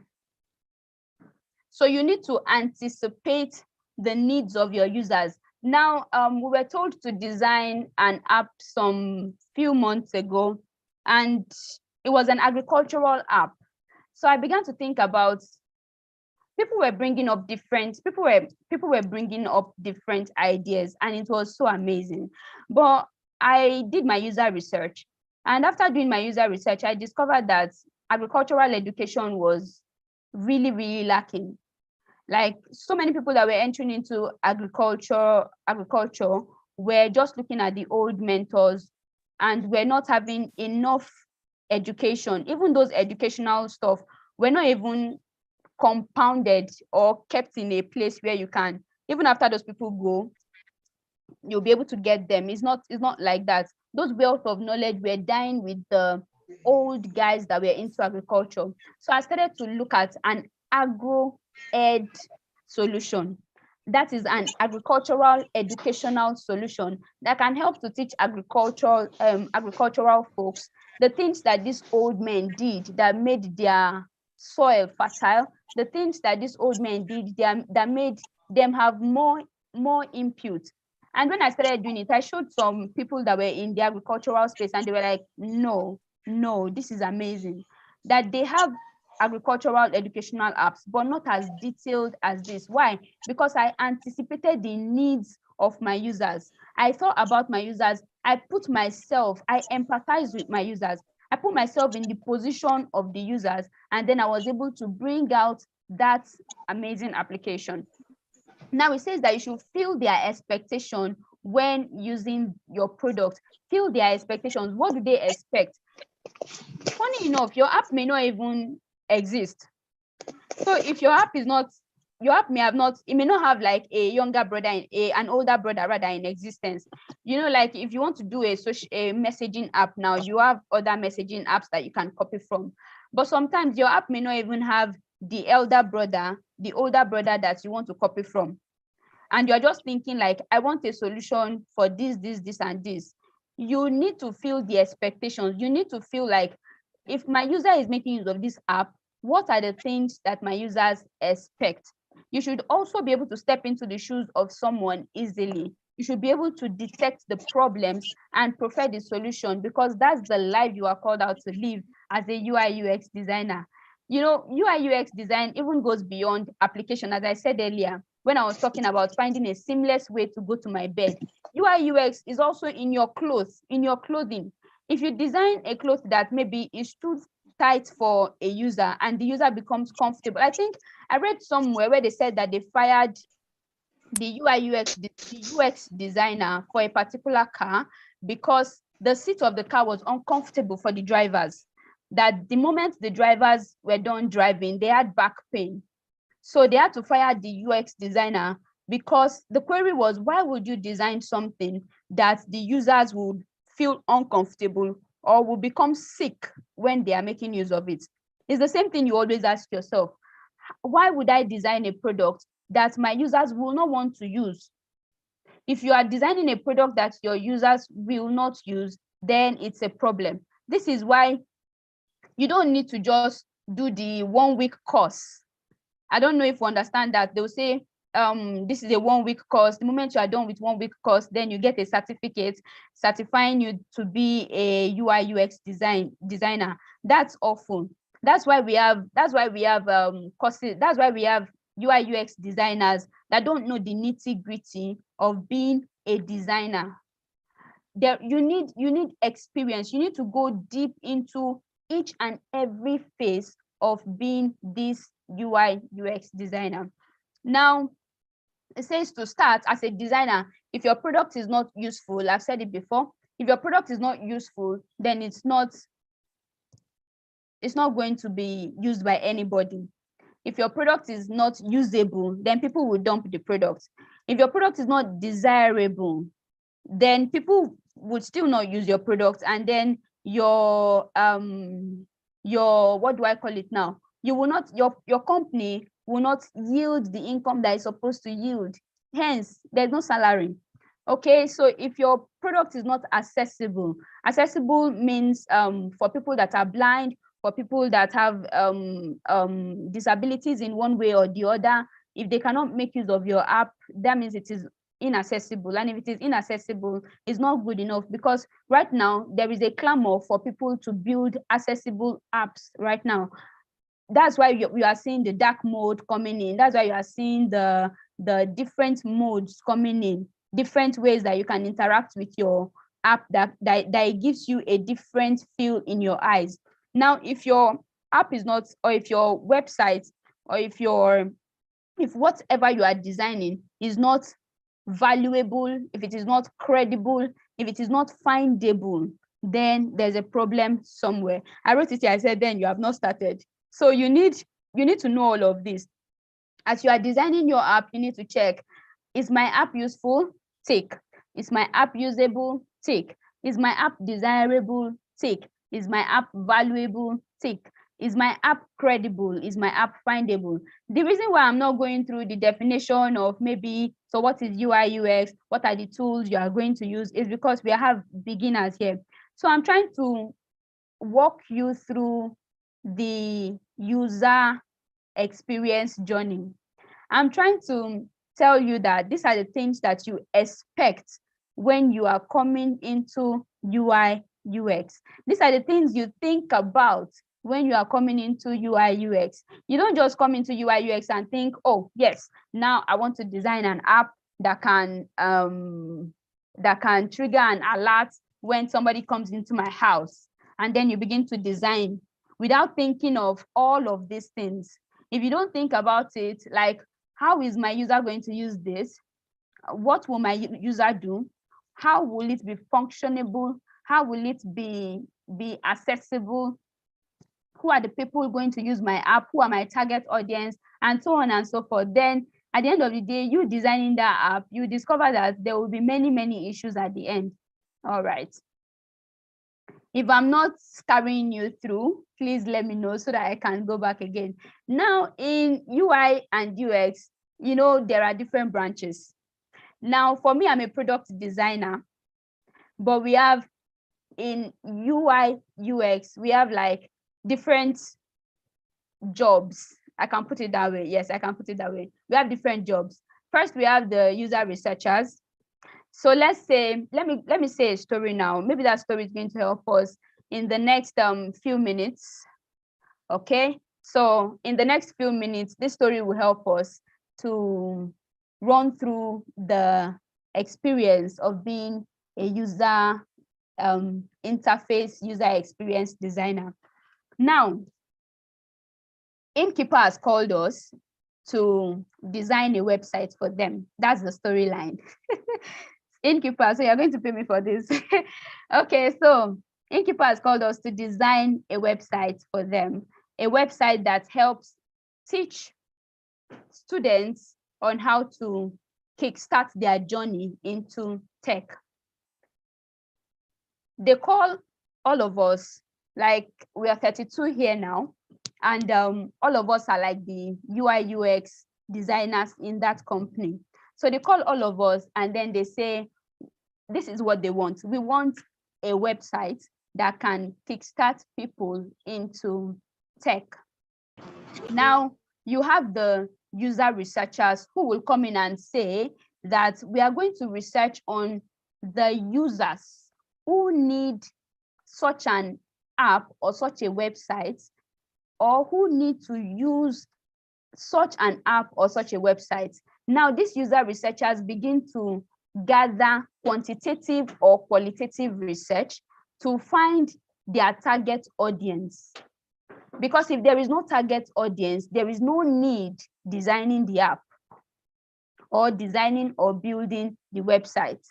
So you need to anticipate the needs of your users. Now, we were told to design an app some few months ago, and it was an agricultural app. So I began to think about people were bringing up different ideas, and it was so amazing. But I did my user research, And after doing my user research, I discovered that agricultural education was really, really lacking. Like, so many people that were entering into agriculture were just looking at the old mentors and were not having enough education. Even those educational stuff were not even compounded or kept in a place where you can, even after those people go, you'll be able to get them. It's not like that. Those wealth of knowledge were dying with the old guys that were into agriculture. So I started to look at an agro ed solution. That is an agricultural educational solution that can help to teach agricultural folks the things that these old men did that made their soil fertile, the things that these old men did that made them have more input. And when I started doing it, I showed some people that were in the agricultural space, and they were like, no, this is amazing. That they have agricultural educational apps, but not as detailed as this. Why? Because I anticipated the needs of my users. I thought about my users. I empathize with my users. I put myself in the position of the users, and then I was able to bring out that amazing application. Now it says that you should feel their expectation when using your product. Feel their expectations. What do they expect? Funny enough, your app may not even exist. So if your app may not have like a younger brother, an older brother rather in existence. You know, like if you want to do a messaging app now, you have other messaging apps that you can copy from. But sometimes your app may not even have the older brother that you want to copy from. And you're just thinking like, I want a solution for this, and this. You need to feel the expectations. You need to feel like, if my user is making use of this app, what are the things that my users expect? You should also be able to step into the shoes of someone easily. You should be able to detect the problems and provide the solution, because that's the life you are called out to live as a UI UX designer. You know, UI UX design even goes beyond application. As I said earlier, when I was talking about finding a seamless way to go to my bed, UI UX is also in your clothes, in your clothing. If you design a cloth that maybe is too tight for a user and the user becomes comfortable. I think I read somewhere where they said that they fired the UX designer for a particular car because the seat of the car was uncomfortable for the drivers. That the moment the drivers were done driving, they had back pain. So they had to fire the UX designer, because the query was, why would you design something that the users would feel uncomfortable or will become sick when they are making use of it? It's the same thing you always ask yourself. Why would I design a product that my users will not want to use? If you are designing a product that your users will not use, then it's a problem. This is why you don't need to just do the 1 week course. I don't know if you understand that. They'll say, this is a 1 week course. The moment you are done with 1 week course, then you get a certificate certifying you to be a UI UX designer. That's awful. That's why we have courses. That's why we have UI UX designers that don't know the nitty-gritty of being a designer. You need experience. You need to go deep into each and every phase of being this UI UX designer. Now, it says to start as a designer, if your product is not useful, I've said it before, if your product is not useful, then it's not going to be used by anybody. If your product is not usable, then people will dump the product. If your product is not desirable, then people would still not use your product, and then your what do I call it now? You will not, your company will not yield the income that it's supposed to yield. Hence, there's no salary. Okay, so if your product is not accessible means for people that are blind, for people that have disabilities in one way or the other, if they cannot make use of your app, that means it is inaccessible. And if it is inaccessible, it's not good enough, because right now there is a clamor for people to build accessible apps right now. That's why we are seeing the dark mode coming in. That's why you are seeing the different modes coming in, different ways that you can interact with your app that it gives you a different feel in your eyes. Now, if your app is not, or if your website, or if whatever you are designing is not valuable, if it is not credible, if it is not findable, then there's a problem somewhere. I wrote it here, I said, then you have not started. So you need to know all of this. As you are designing your app, you need to check, is my app useful? Tick. Is my app usable? Tick. Is my app desirable? Tick. Is my app valuable? Tick. Is my app credible? Is my app findable? The reason why I'm not going through the definition of maybe, so what is UI UX, what are the tools you are going to use, is because we have beginners here. So I'm trying to walk you through the user experience journey. I'm trying to tell you that these are the things that you expect when you are coming into UI UX. These are the things you think about when you are coming into UI UX. You don't just come into UI UX and think, oh yes, now I want to design an app that can trigger an alert when somebody comes into my house, and then you begin to design without thinking of all of these things. If you don't think about it, like, how is my user going to use this? What will my user do? How will it be functionable? How will it be accessible? Who are the people going to use my app? Who are my target audience? And so on and so forth. Then at the end of the day, you designing that app, you discover that there will be many, many issues at the end. All right. If I'm not carrying you through, please let me know so that I can go back again. Now, in UI and UX, there are different branches. Now, for me, I'm a product designer, but we have in UI, UX, we have like different jobs. I can put it that way. Yes, I can put it that way. We have different jobs. First, we have the user researchers. So let's say, let me say a story now. Maybe that story is going to help us in the next few minutes. Okay, so in the next few minutes, this story will help us to run through the experience of being a user interface, user experience designer. Now, Innkeeper has called us to design a website for them. That's the storyline. Innkeeper, so you're going to pay me for this. Okay, so Innkeeper has called us to design a website for them, a website that helps teach students on how to kickstart their journey into tech. They call all of us, like we are 32 here now, and all of us are like the UI UX designers in that company. So they call all of us and then they say, this is what they want. We want a website that can kickstart people into tech. Now, you have the user researchers who will come in and say that we are going to research on the users who need such an app or such a website, or who need to use such an app or such a website. Now, these user researchers begin to gather quantitative or qualitative research to find their target audience. Because if there is no target audience, there is no need designing the app or designing or building the website.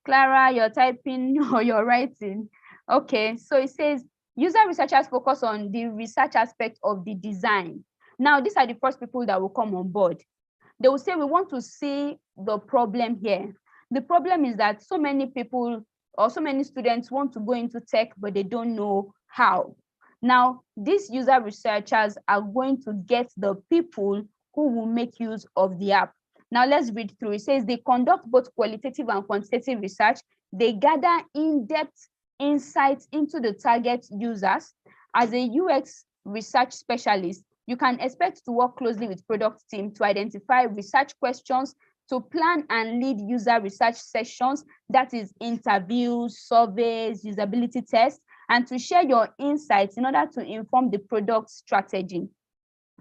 Clara, you're typing or you're writing. Okay, so it says user researchers focus on the research aspect of the design. Now, these are the first people that will come on board. They will say, we want to see the problem here. The problem is that so many people or so many students want to go into tech, but they don't know how. Now, these user researchers are going to get the people who will make use of the app. Now, let's read through. It says they conduct both qualitative and quantitative research. They gather in-depth insights into the target users. As a UX research specialist, you can expect to work closely with product team to identify research questions, to plan and lead user research sessions, that is interviews, surveys, usability tests, and to share your insights in order to inform the product strategy.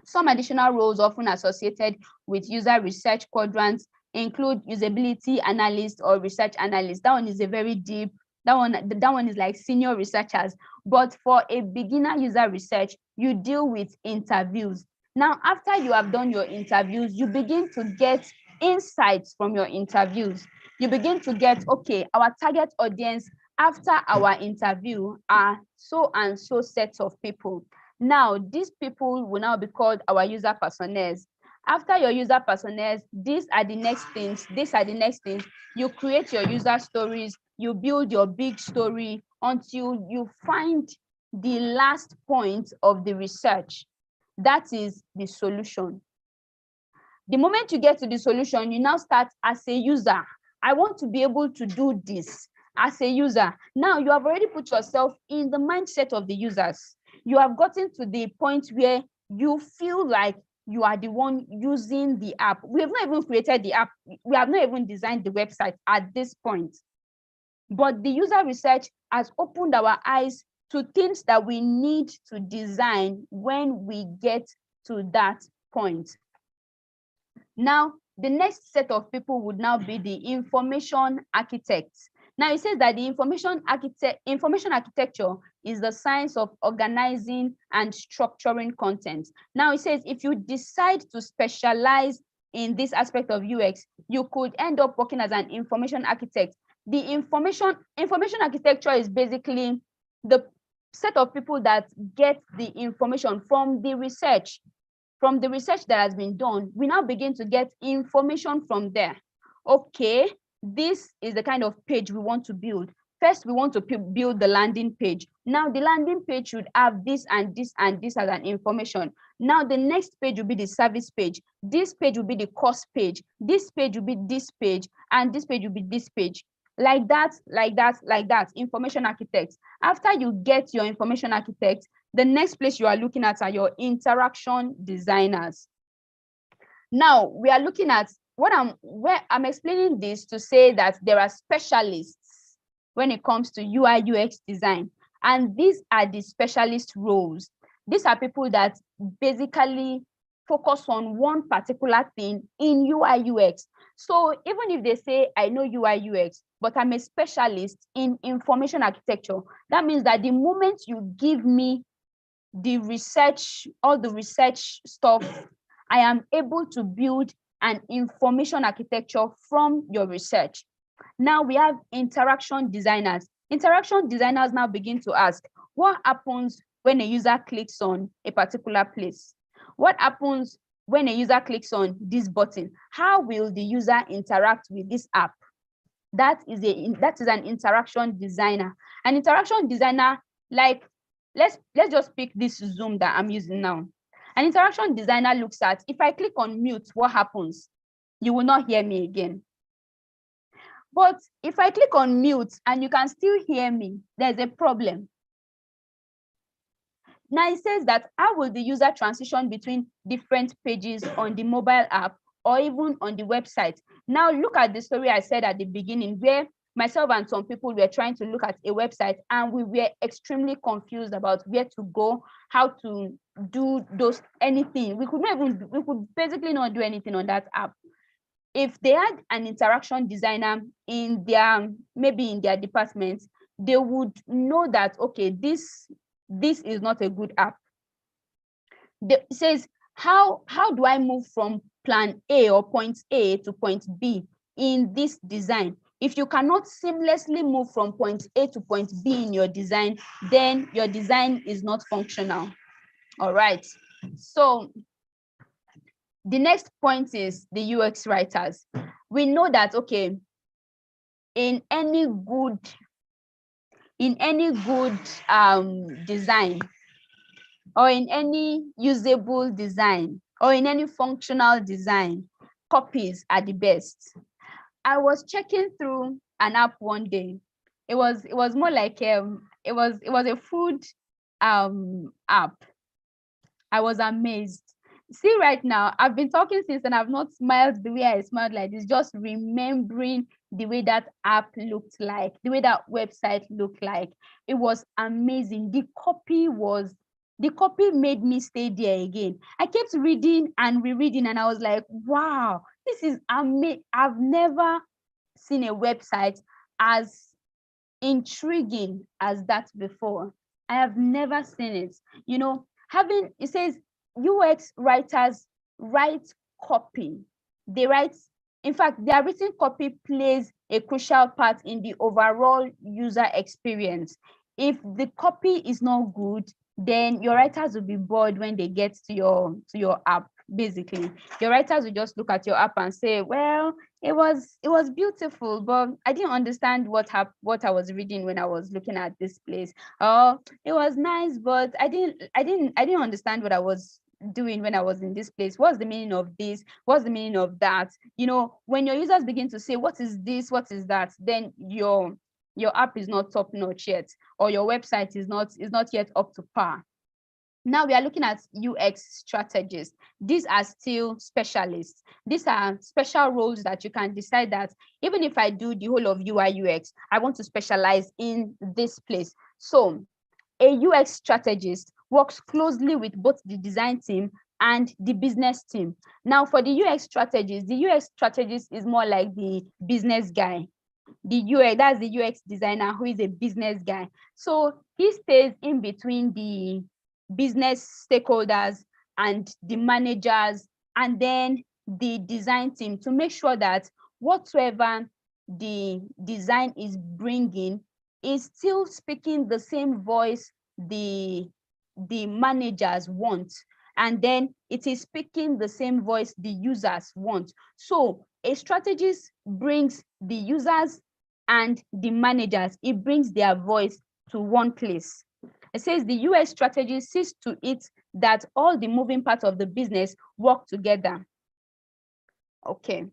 Some additional roles often associated with user research quadrants include usability analyst or research analyst. That one is a very deep That one is like senior researchers. But for a beginner user research, you deal with interviews. Now, after you have done your interviews, you begin to get insights from your interviews. You begin to get, okay, our target audience after our interview are so and so sets of people. Now, these people will now be called our user personas. After your user personas, these are the next things. These are the next things. You create your user stories. You build your big story until you find the last point of the research. That is the solution. The moment you get to the solution, you now start as a user. I want to be able to do this as a user. Now you have already put yourself in the mindset of the users. You have gotten to the point where you feel like you are the one using the app. We have not even created the app. We have not even designed the website at this point. But the user research has opened our eyes to things that we need to design when we get to that point. Now, the next set of people would now be the information architects. Now, it says that the information architecture is the science of organizing and structuring content. Now, it says if you decide to specialize in this aspect of UX, you could end up working as an information architect. The information architecture is basically the set of people that get the information from the research. From the research that has been done, we now begin to get information from there. Okay, this is the kind of page we want to build. First, we want to build the landing page. Now, the landing page should have this and this and this as an information. Now, the next page will be the service page. This page will be the course page. This page will be this page, and this page will be this page. Like that, like that, like that. Information architects. After you get your information architects, the next place you are looking at are your interaction designers. Now, we are looking at where I'm explaining this to say that there are specialists when it comes to UI UX design, and these are the specialist roles. These are people that basically focus on one particular thing in UI UX. So even if they say, I know UI UX, but I'm a specialist in information architecture, that means that the moment you give me the research, all the research stuff, I am able to build an information architecture from your research. Now we have interaction designers. Interaction designers now begin to ask, what happens when a user clicks on a particular place? What happens when a user clicks on this button? How will the user interact with this app? That is an interaction designer. An interaction designer, like, let's just pick this Zoom that I'm using now. An interaction designer looks at, if I click on mute, what happens? You will not hear me again. But if I click on mute and you can still hear me, there's a problem. Now it says that how will the user transition between different pages on the mobile app or even on the website? Now look at the story I said at the beginning, where myself and some people were trying to look at a website and we were extremely confused about where to go, how to do anything. We could basically not do anything on that app. If they had an interaction designer in maybe in their department, they would know that, okay, this is not a good app. It says, how do I move from plan A or point A to point B in this design? If you cannot seamlessly move from point A to point B in your design, then your design is not functional. All right. So the next point is the UX writers. We know that, okay, in any good design, or in any usable design, or in any functional design, copies are the best. I was checking through an app one day. It was more like it was a food app. I was amazed. See, right now, I've been talking since and I've not smiled the way I smiled like this, just remembering the way that app looked like, the way that website looked like. It was amazing. The copy made me stay there again. I kept reading and rereading, and I was like, wow, this is amazing. I've never seen a website as intriguing as that before. I have never seen it. You know, it says UX writers write copy. They write, in fact, their written copy plays a crucial part in the overall user experience. If the copy is not good, then your writers will be bored when they get to your app. Basically, your writers will just look at your app and say, well, it was beautiful, but I didn't understand what I was reading when I was looking at this place. Oh, it was nice, but I didn't understand what I was doing when I was in this place. What's the meaning of this? What's the meaning of that? You know, when your users begin to say, what is this? What is that? Then your app is not top notch yet, or your website is not yet up to par. Now we are looking at UX strategists. These are still specialists. These are special roles that you can decide that even if I do the whole of UI UX, I want to specialize in this place. So a UX strategist works closely with both the design team and the business team. Now for the UX strategist is more like the business guy. The UX, that's the UX designer who is a business guy. So he stays in between the business stakeholders and the managers and then the design team to make sure that whatsoever the design is bringing is still speaking the same voice the managers want, and then it is speaking the same voice the users want. So a strategist brings the users and the managers, it brings their voice to one place. It says the UX strategy sees to it that all the moving parts of the business work together. Okay.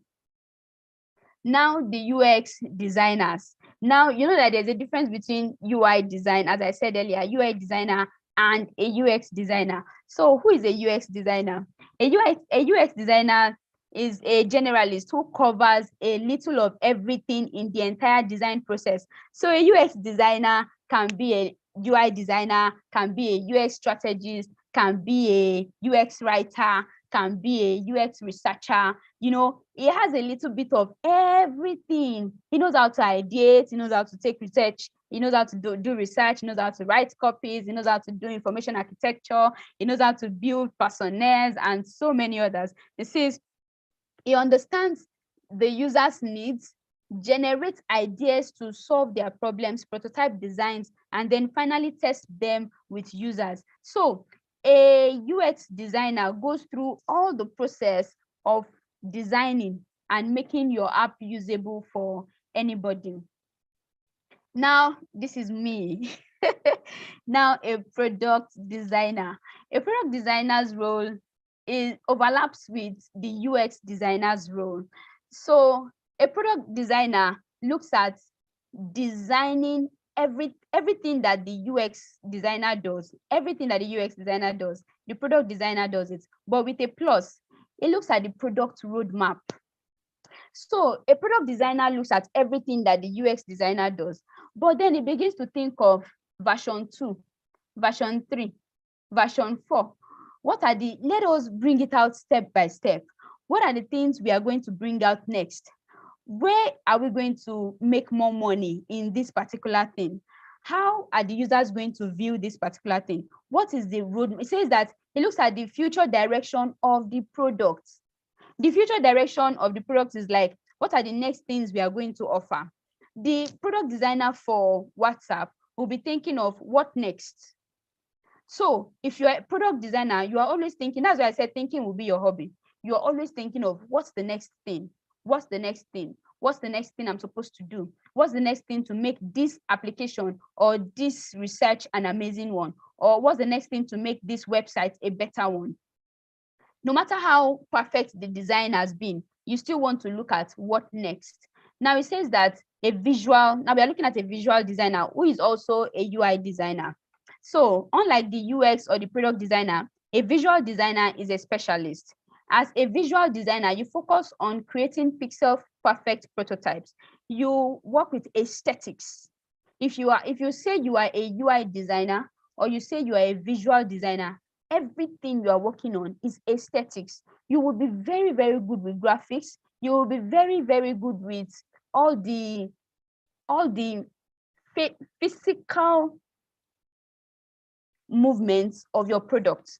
Now the UX designers. Now, you know that there's a difference between UI design, as I said earlier, UI designer and a UX designer. So who is a UX designer? A UX designer is a generalist who covers a little of everything in the entire design process. So a UX designer can be a UI designer, can be a UX strategist, can be a UX writer, can be a UX researcher. You know, he has a little bit of everything. He knows how to ideate, he knows how to take research, he knows how to do research, he knows how to write copies, he knows how to do information architecture, he knows how to build personas and so many others. This is, he understands the user's needs, generates ideas to solve their problems, prototype designs, and then finally test them with users. So a UX designer goes through all the process of designing and making your app usable for anybody. Now, this is me. Now, a product designer. A product designer's role overlaps with the UX designer's role. So a product designer looks at designing everything that the UX designer does, the product designer does it, but with a plus. It looks at the product roadmap. So a product designer looks at everything that the UX designer does, but then it begins to think of version 2, version 3, version 4. Let us bring it out step by step. What are the things we are going to bring out next? Where are we going to make more money in this particular thing? How are the users going to view this particular thing? What is the roadmap? It says that it looks at the future direction of the product. The future direction of the product is like, what are the next things we are going to offer? The product designer for WhatsApp will be thinking of what next. So if you're a product designer, you are always thinking, that's why I said thinking will be your hobby. You're always thinking of what's the next thing? What's the next thing? What's the next thing I'm supposed to do? What's the next thing to make this application or this research an amazing one? Or what's the next thing to make this website a better one? No matter how perfect the design has been, you still want to look at what next. Now it says that now we are looking at a visual designer who is also a UI designer. So unlike the UX or the product designer, a visual designer is a specialist. As a visual designer, you focus on creating pixel perfect prototypes. You work with aesthetics. If you say you are a UI designer or you say you are a visual designer, everything you are working on is aesthetics. You will be very, very good with graphics. You will be very, very good with all the physical movements of your product.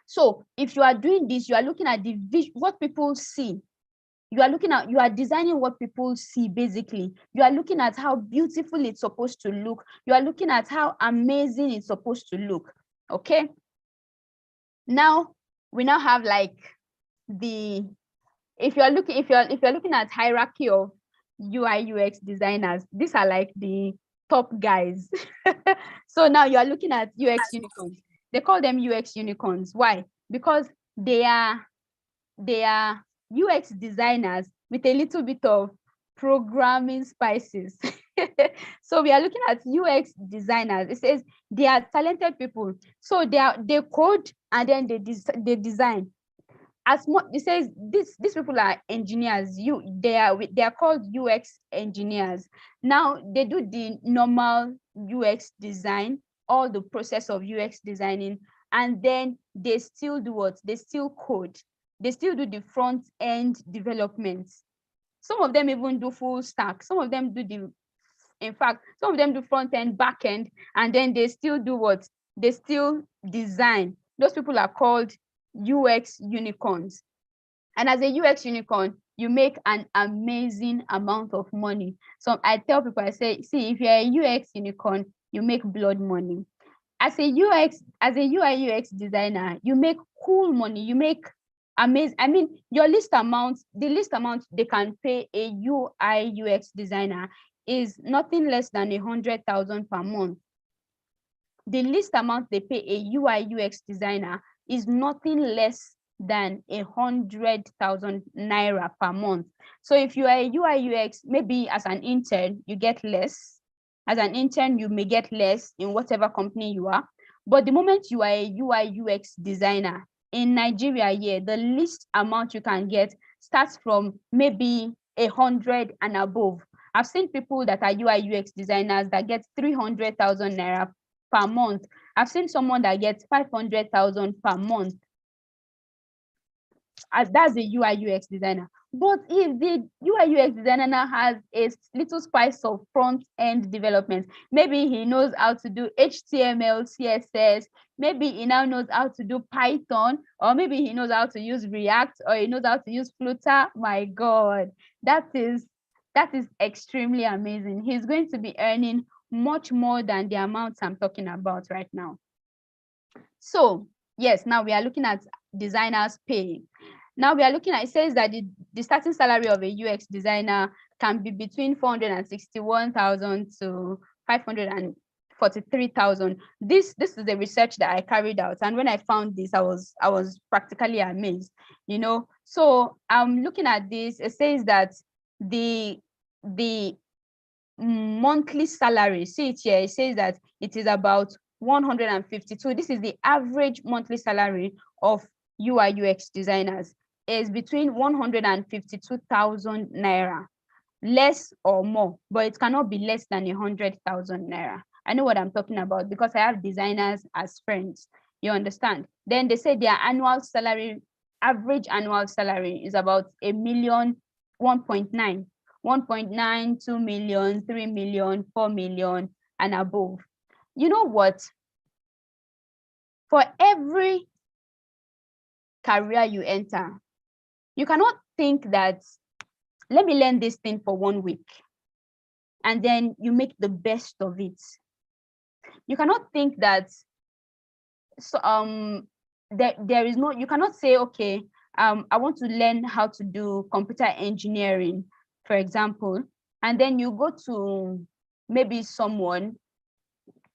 So if you are doing this, you are looking at what people see. You are designing what people see, basically. You are looking at how beautiful it's supposed to look. You are looking at how amazing it's supposed to look. Okay. Now we now have like if you're looking at hierarchy of UI UX designers, these are like the top guys. So now you are looking at UX unicorns. They call them UX unicorns. Why? Because they are UX designers with a little bit of programming spices. So we are looking at UX designers. It says they are talented people. So they code and then they design. As much, it says these people are engineers. They are called UX engineers. Now they do the normal UX design, all the process of UX designing, and then they still do what? They still code. They still do the front end development. Some of them even do full stack. Some of them do some of them do front end, back end, and then they still do what? They still design. Those people are called UX unicorns. And as a UX unicorn, you make an amazing amount of money. So I tell people, I say, see, if you're a UX unicorn, you make blood money. As a UI UX designer, you make cool money. You make amazing. I mean, the least amount they can pay a UI UX designer is nothing less than 100,000 per month. The least amount they pay a UI UX designer is nothing less than 100,000 naira per month. So if you are a UI UX, maybe as an intern, you get less. As an intern, you may get less in whatever company you are. But the moment you are a UI UX designer in Nigeria, the least amount you can get starts from maybe 100 and above. I've seen people that are UI UX designers that get 300,000 naira per month. I've seen someone that gets 500,000 per month. That's a UI UX designer. But if the UI UX designer now has a little spice of front end development, maybe he knows how to do HTML, CSS, maybe he now knows how to do Python, or maybe he knows how to use React, or he knows how to use Flutter. My God, that is extremely amazing. He's going to be earning much more than the amounts I'm talking about right now. So yes, now we are looking at designers pay. Now we are looking at, it says that the starting salary of a UX designer can be between 461,000 to 543,000. This is the research that I carried out, and when I found this, I was practically amazed. So I'm looking at this. It says that the monthly salary, see it here, it says that it is about 152. This is the average monthly salary of UI UX designers, is between 152,000 naira, less or more, but it cannot be less than 100,000 naira. I know what I'm talking about because I have designers as friends. You understand? Then they say their annual salary, average annual salary is about 1 million, 1.9, 1.9, 2 million, 3 million, 4 million, and above. You know what? For every career you enter, you cannot think that, let me learn this thing for 1 week, and then you make the best of it. You cannot think that, there is no, you cannot say, okay, I want to learn how to do computer engineering, for example, and then you go to maybe someone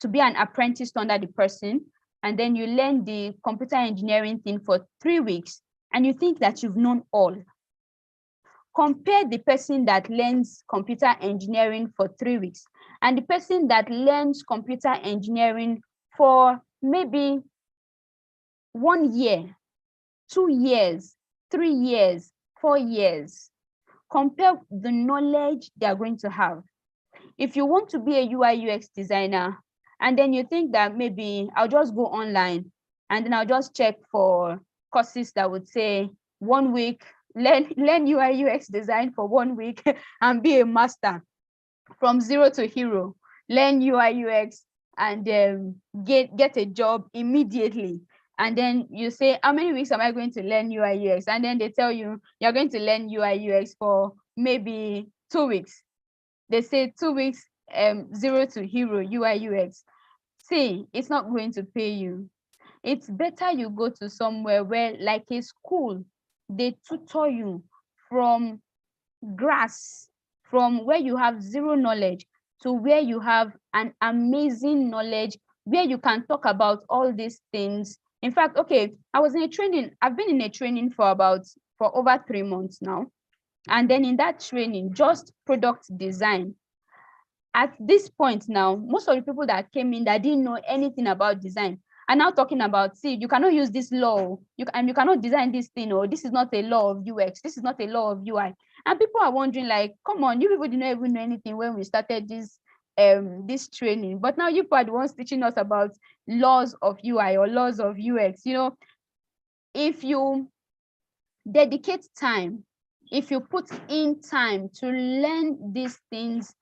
to be an apprentice under the person, and then you learn the computer engineering thing for 3 weeks, and you think that you've known all. Compare the person that learns computer engineering for 3 weeks and the person that learns computer engineering for maybe 1 year, 2 years, 3 years, 4 years. Compare the knowledge they are going to have. If you want to be a UI UX designer, and then you think that maybe I'll just go online and then I'll just check for courses that would say 1 week, learn UI UX design for 1 week and be a master. from zero to hero, learn UI UX, and get a job immediately. And then you say, how many weeks am I going to learn UI UX? And then they tell you you're going to learn UI UX for maybe 2 weeks. They say 2 weeks, 0 to hero UI UX. See, it's not going to pay you. It's better you go to somewhere where, like a school, they tutor you from grass, from where you have zero knowledge to where you have an amazing knowledge, where you can talk about all these things. In fact, okay, I've been in a training for over 3 months now. And then in that training, just product design. At this point now, most of the people that came in that didn't know anything about design are now talking about, see, you cannot use this law, you cannot design this thing, or this is not a law of UX, this is not a law of UI. And people are wondering, like, come on, you people did not even know anything when we started this training, but now you people are the ones teaching us about laws of UI or laws of UX. If you dedicate time, if you put in time to learn these things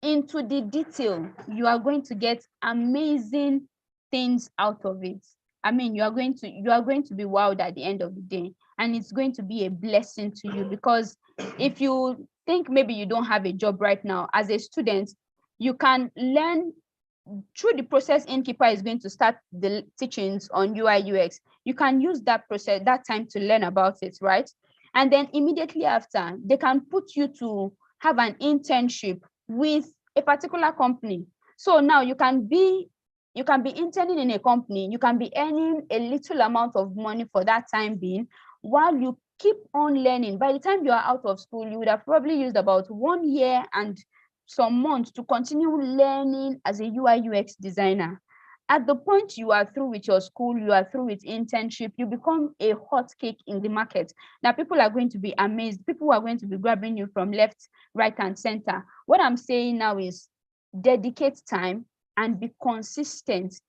into the detail, you are going to get amazing things out of it. I mean, you are going to be wowed at the end of the day, and it's going to be a blessing to you. Because if you think maybe you don't have a job right now as a student, you can learn through the process. Innkeeper is going to start the teachings on UI UX. You can use that process, that time, to learn about it, right? And then immediately after, they can put you to have an internship with a particular company. So now you can be interning in a company, you can be earning a little amount of money for that time being, while you keep on learning. By the time you are out of school, you would have probably used about 1 year and some months to continue learning as a UI UX designer. At the point you are through with your school, you are through with internship, you become a hot cake in the market. Now people are going to be amazed. People are going to be grabbing you from left, right, and center. What I'm saying now is dedicate time and be consistent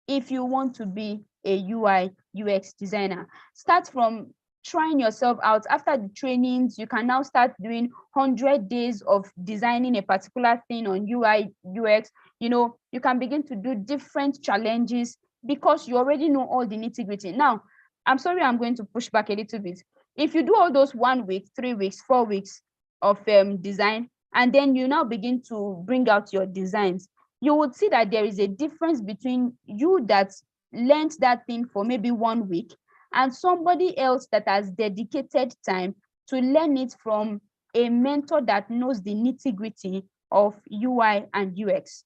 if you want to be a UI UX designer. Start from trying yourself out. After the trainings, you can now start doing 100 days of designing a particular thing on UI UX. You can begin to do different challenges because you already know all the nitty-gritty. Now, I'm sorry, I'm going to push back a little bit. If you do all those 1 week, 3 weeks, 4 weeks of design, and then you now begin to bring out your designs, you would see that there is a difference between you that learned that thing for maybe 1 week and somebody else that has dedicated time to learn it from a mentor that knows the nitty-gritty of UI and UX.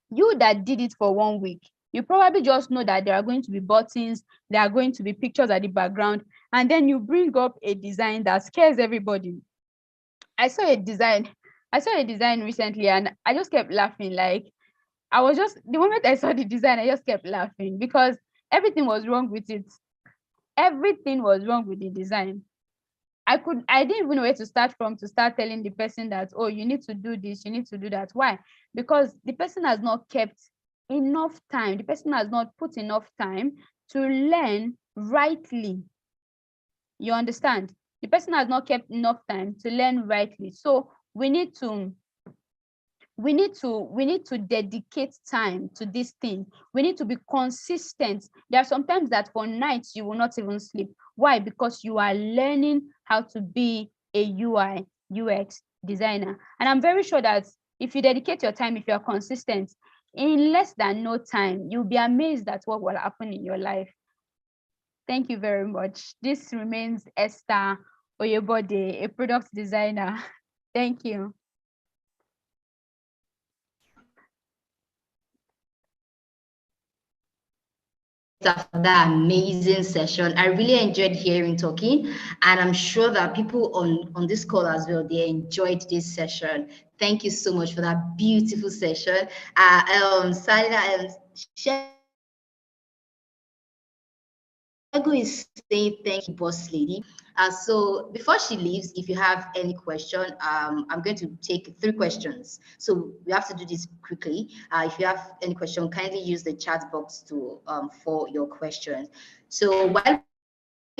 You that did it for 1 week, you probably just know that there are going to be buttons, there are going to be pictures at the background, and then you bring up a design that scares everybody. I saw a design recently, and I just kept laughing. Like, the moment I saw the design, I just kept laughing because everything was wrong with it. Everything was wrong with the design. I didn't even know where to start from to start telling the person that, oh, you need to do this, you need to do that. Why? Because the person has not kept enough time. The person has not put enough time to learn rightly. You understand? The person has not kept enough time to learn rightly. So we need to dedicate time to this thing. We need to be consistent. There are sometimes that for nights you will not even sleep. Why? Because you are learning how to be a UI UX designer. And I'm very sure that if you dedicate your time, if you are consistent, in less than no time, you'll be amazed at what will happen in your life. Thank you very much. This remains Esther Oyebode, a product designer. Thank you. For that amazing session. I really enjoyed hearing talking, and I'm sure that people on this call as well, they enjoyed this session. Thank you so much for that beautiful session. Salina, Ego is saying thank you, boss lady. So before she leaves, if you have any question, I'm going to take 3 questions. So we have to do this quickly. If you have any question, kindly use the chat box to for your questions. So while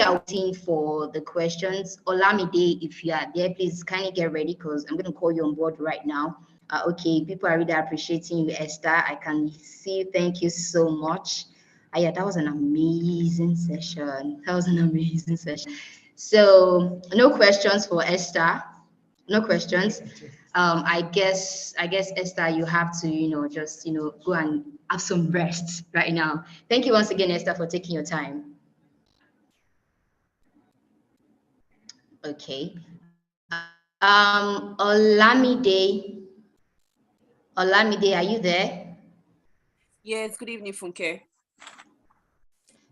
are waiting for the questions, Olamide, if you are there, please kindly get ready because I'm going to call you on board right now. Okay, people are really appreciating you, Esther. I can see. Thank you so much. Yeah, that was an amazing session. That was an amazing session. So, no questions for Esther. No questions. I guess Esther, you have to, just go and have some rest right now. Thank you once again, Esther, for taking your time. Okay. Olamide, are you there? Yes, good evening, Funke.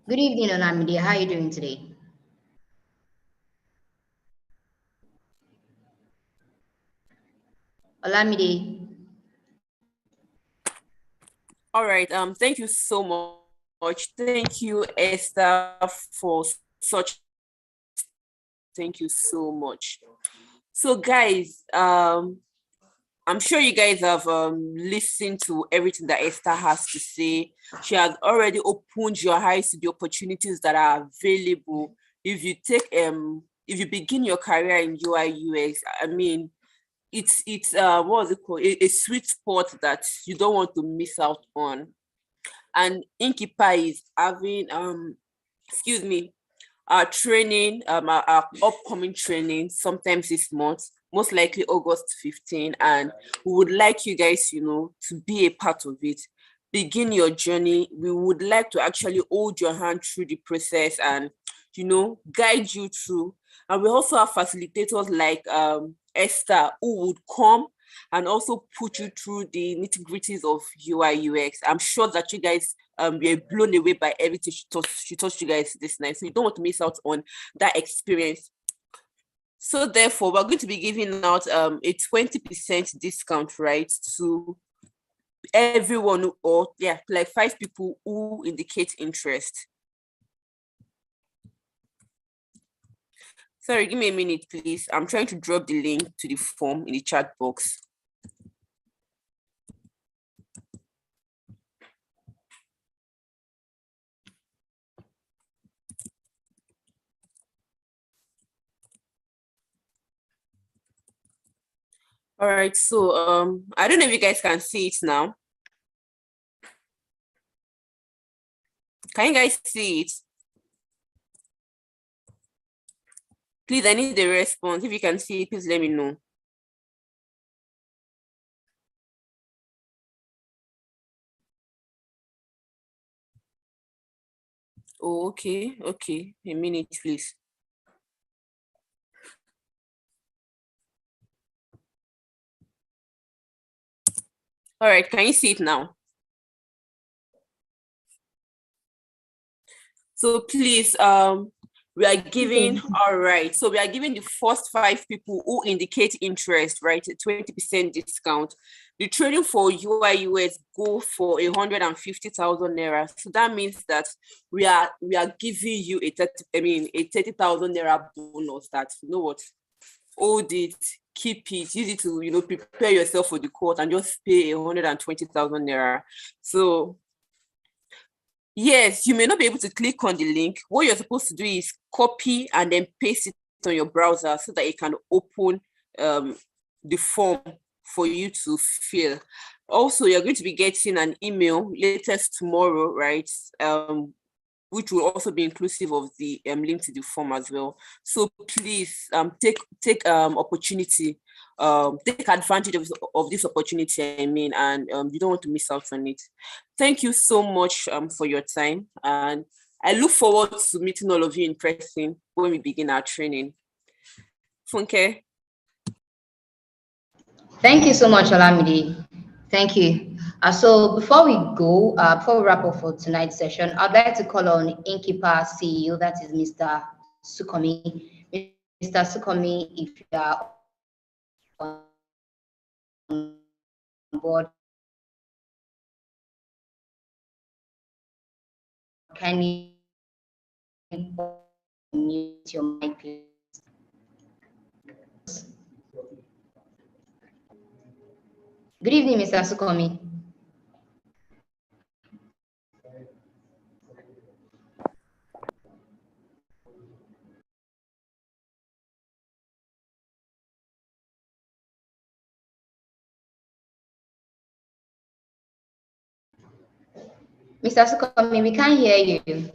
Good evening, Olamide. How are you doing today? Olamide. All right. Thank you so much. Thank you, Esther, for such. Thank you so much. So, guys, I'm sure you guys have listened to everything that Esther has to say. She has already opened your eyes to the opportunities that are available. If you begin your career in UI UX, I mean, it's what was it called? A sweet spot that you don't want to miss out on. And Inkipa is having excuse me, our training, our upcoming training sometimes this month, most likely August 15, and we would like you guys, to be a part of it. Begin your journey. We would like to actually hold your hand through the process and guide you through. And we also have facilitators like Esther, who would come and also put you through the nitty-gritties of UI UX. I'm sure that you guys were blown away by everything she taught you guys this night. So you don't want to miss out on that experience. So therefore, we're going to be giving out a 20% discount, right, to everyone, or like 5 people who indicate interest. Sorry, give me a minute, please. I'm trying to drop the link to the form in the chat box. All right, so I don't know if you guys can see it now. Can you guys see it? Please, I need the response. If you can see it, please let me know. Oh, okay. A minute, please. All right, can you see it now? So please, we are giving, all right, so we are giving the first 5 people who indicate interest, right, a 20% discount. The training for UI UX go for 150,000 naira. So that means that we are giving you a 30,000 naira bonus. That, you know what, hold it, keep it, use it to prepare yourself for the course, and just pay 120,000 naira. So yes, you may not be able to click on the link. What you're supposed to do is copy and then paste it on your browser so that it can open the form for you to fill. Also, you're going to be getting an email latest tomorrow, right? Which will also be inclusive of the link to the form as well. So please take opportunity, take advantage of this opportunity, and you don't want to miss out on it. Thank you so much for your time, and I look forward to meeting all of you in person when we begin our training. Funke. Thank you so much, Olamide. Thank you. So before we go, before we wrap up for tonight's session, I'd like to call on Inkipa CEO, that is Mr. Sukomi. Mr. Sukomi, if you are on board, can you mute your mic, please? Good evening, Mr. Sukomi. Mr. Sukomi, we can't hear you. Can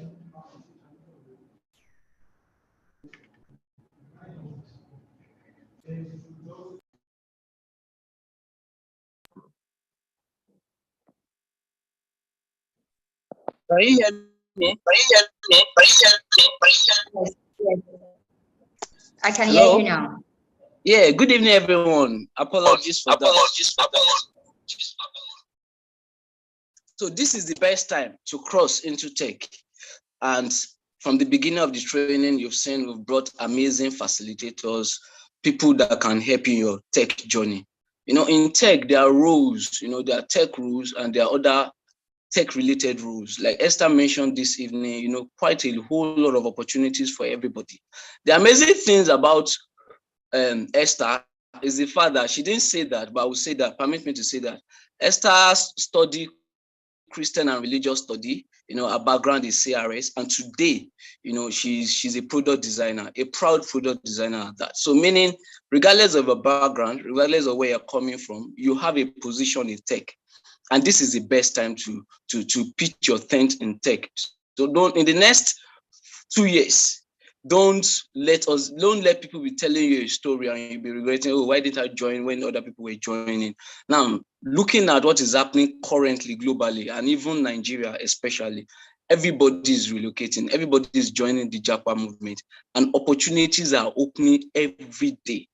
you hear me? Yes, yes. I can Hello? hear you now. Yeah, good evening, everyone. Apologies for that. So this is the best time to cross into tech. And from the beginning of the training, you've seen we've brought amazing facilitators, people that can help you in your tech journey. You know, in tech, there are roles, there are tech rules and there are other tech-related rules. Like Esther mentioned this evening, quite a whole lot of opportunities for everybody. The amazing things about Esther is the fact that she didn't say that, but I will say that, permit me to say that. Esther studied Christian and religious study, her background is CRS, and today, she's a product designer, a proud product designer at that. So meaning, regardless of your background, regardless of where you're coming from, you have a position in tech. And this is the best time to pitch your tent in tech. So don't, in the next 2 years, don't let people be telling you a story and you'll be regretting, oh, why didn't I join when other people were joining? Now, looking at what is happening currently globally and even Nigeria especially, everybody is relocating, everybody is joining the Japa movement, and opportunities are opening every day.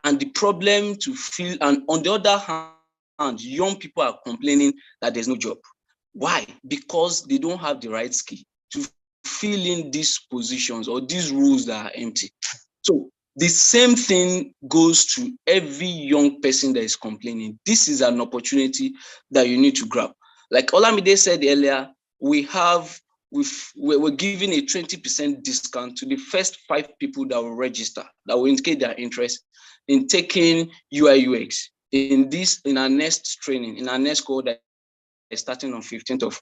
And the problem to feel, and on the other hand, young people are complaining that there's no job. Why? Because they don't have the right skill to fill in these positions or these roles that are empty. So the same thing goes to every young person that is complaining. This is an opportunity that you need to grab. Like Olamide said earlier, we're giving a 20% discount to the first 5 people that will register, that will indicate their interest in taking UI UX in our next training, in our next cohort that is starting on 15th of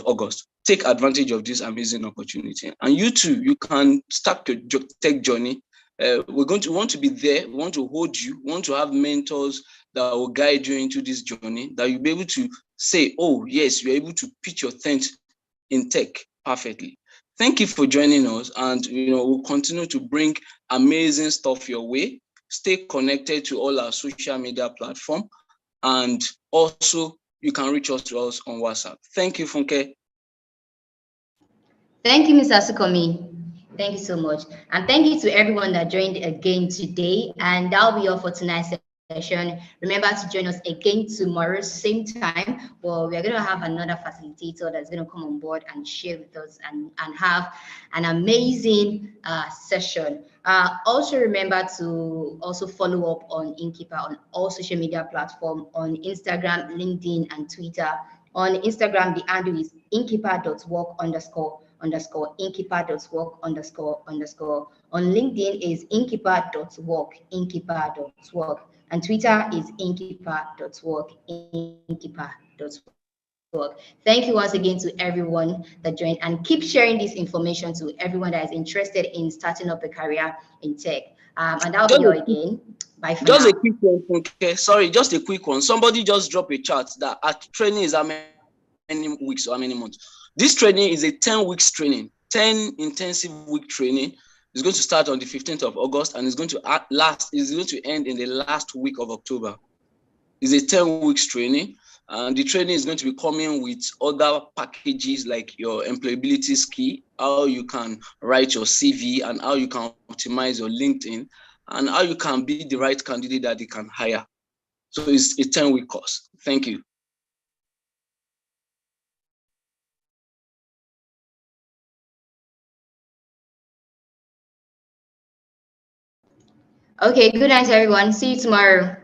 August. Take advantage of this amazing opportunity. And you too, you can start your tech journey. We're going to want to be there, we want to hold you, we want to have mentors that will guide you into this journey, that you'll be able to say, oh, yes, you're able to pitch your tent in tech perfectly. Thank you for joining us, and we'll continue to bring amazing stuff your way. Stay connected to all our social media platform, and also you can reach us to us on WhatsApp. Thank you, Funke. Thank you, Mr. Sukomi. Thank you so much. And thank you to everyone that joined again today. And that'll be all for tonight's session. Remember to join us again tomorrow, same time. Well, we're going to have another facilitator that's going to come on board and share with us and have an amazing session. Also remember to also follow up on Innkeeper on all social media platforms, on Instagram, LinkedIn, and Twitter. On Instagram, the handle is innkeeper.work__innkeeper.work__. On LinkedIn is innkeeper.work, innkeeper.work. And Twitter is innkeeper.work, innkeeper.work. Thank you once again to everyone that joined, and keep sharing this information to everyone that is interested in starting up a career in tech. And that'll be all again. Bye for just now. a quick one, okay? Sorry, just a quick one. Somebody just dropped a chart that our training is how many weeks or how many months. This training is a 10 weeks training, 10 intensive week training. It's going to start on the 15th of August and it's going to end in the last week of October. It's a 10 weeks training, and the training is going to be coming with other packages like your employability skill, how you can write your CV, and how you can optimize your LinkedIn, and how you can be the right candidate that they can hire. So it's a 10-week course. Thank you. Okay, good night, everyone. See you tomorrow.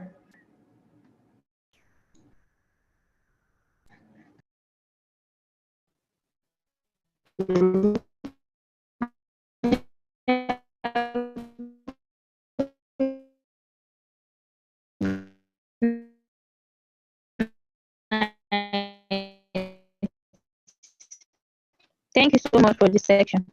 Thank you so much for this section.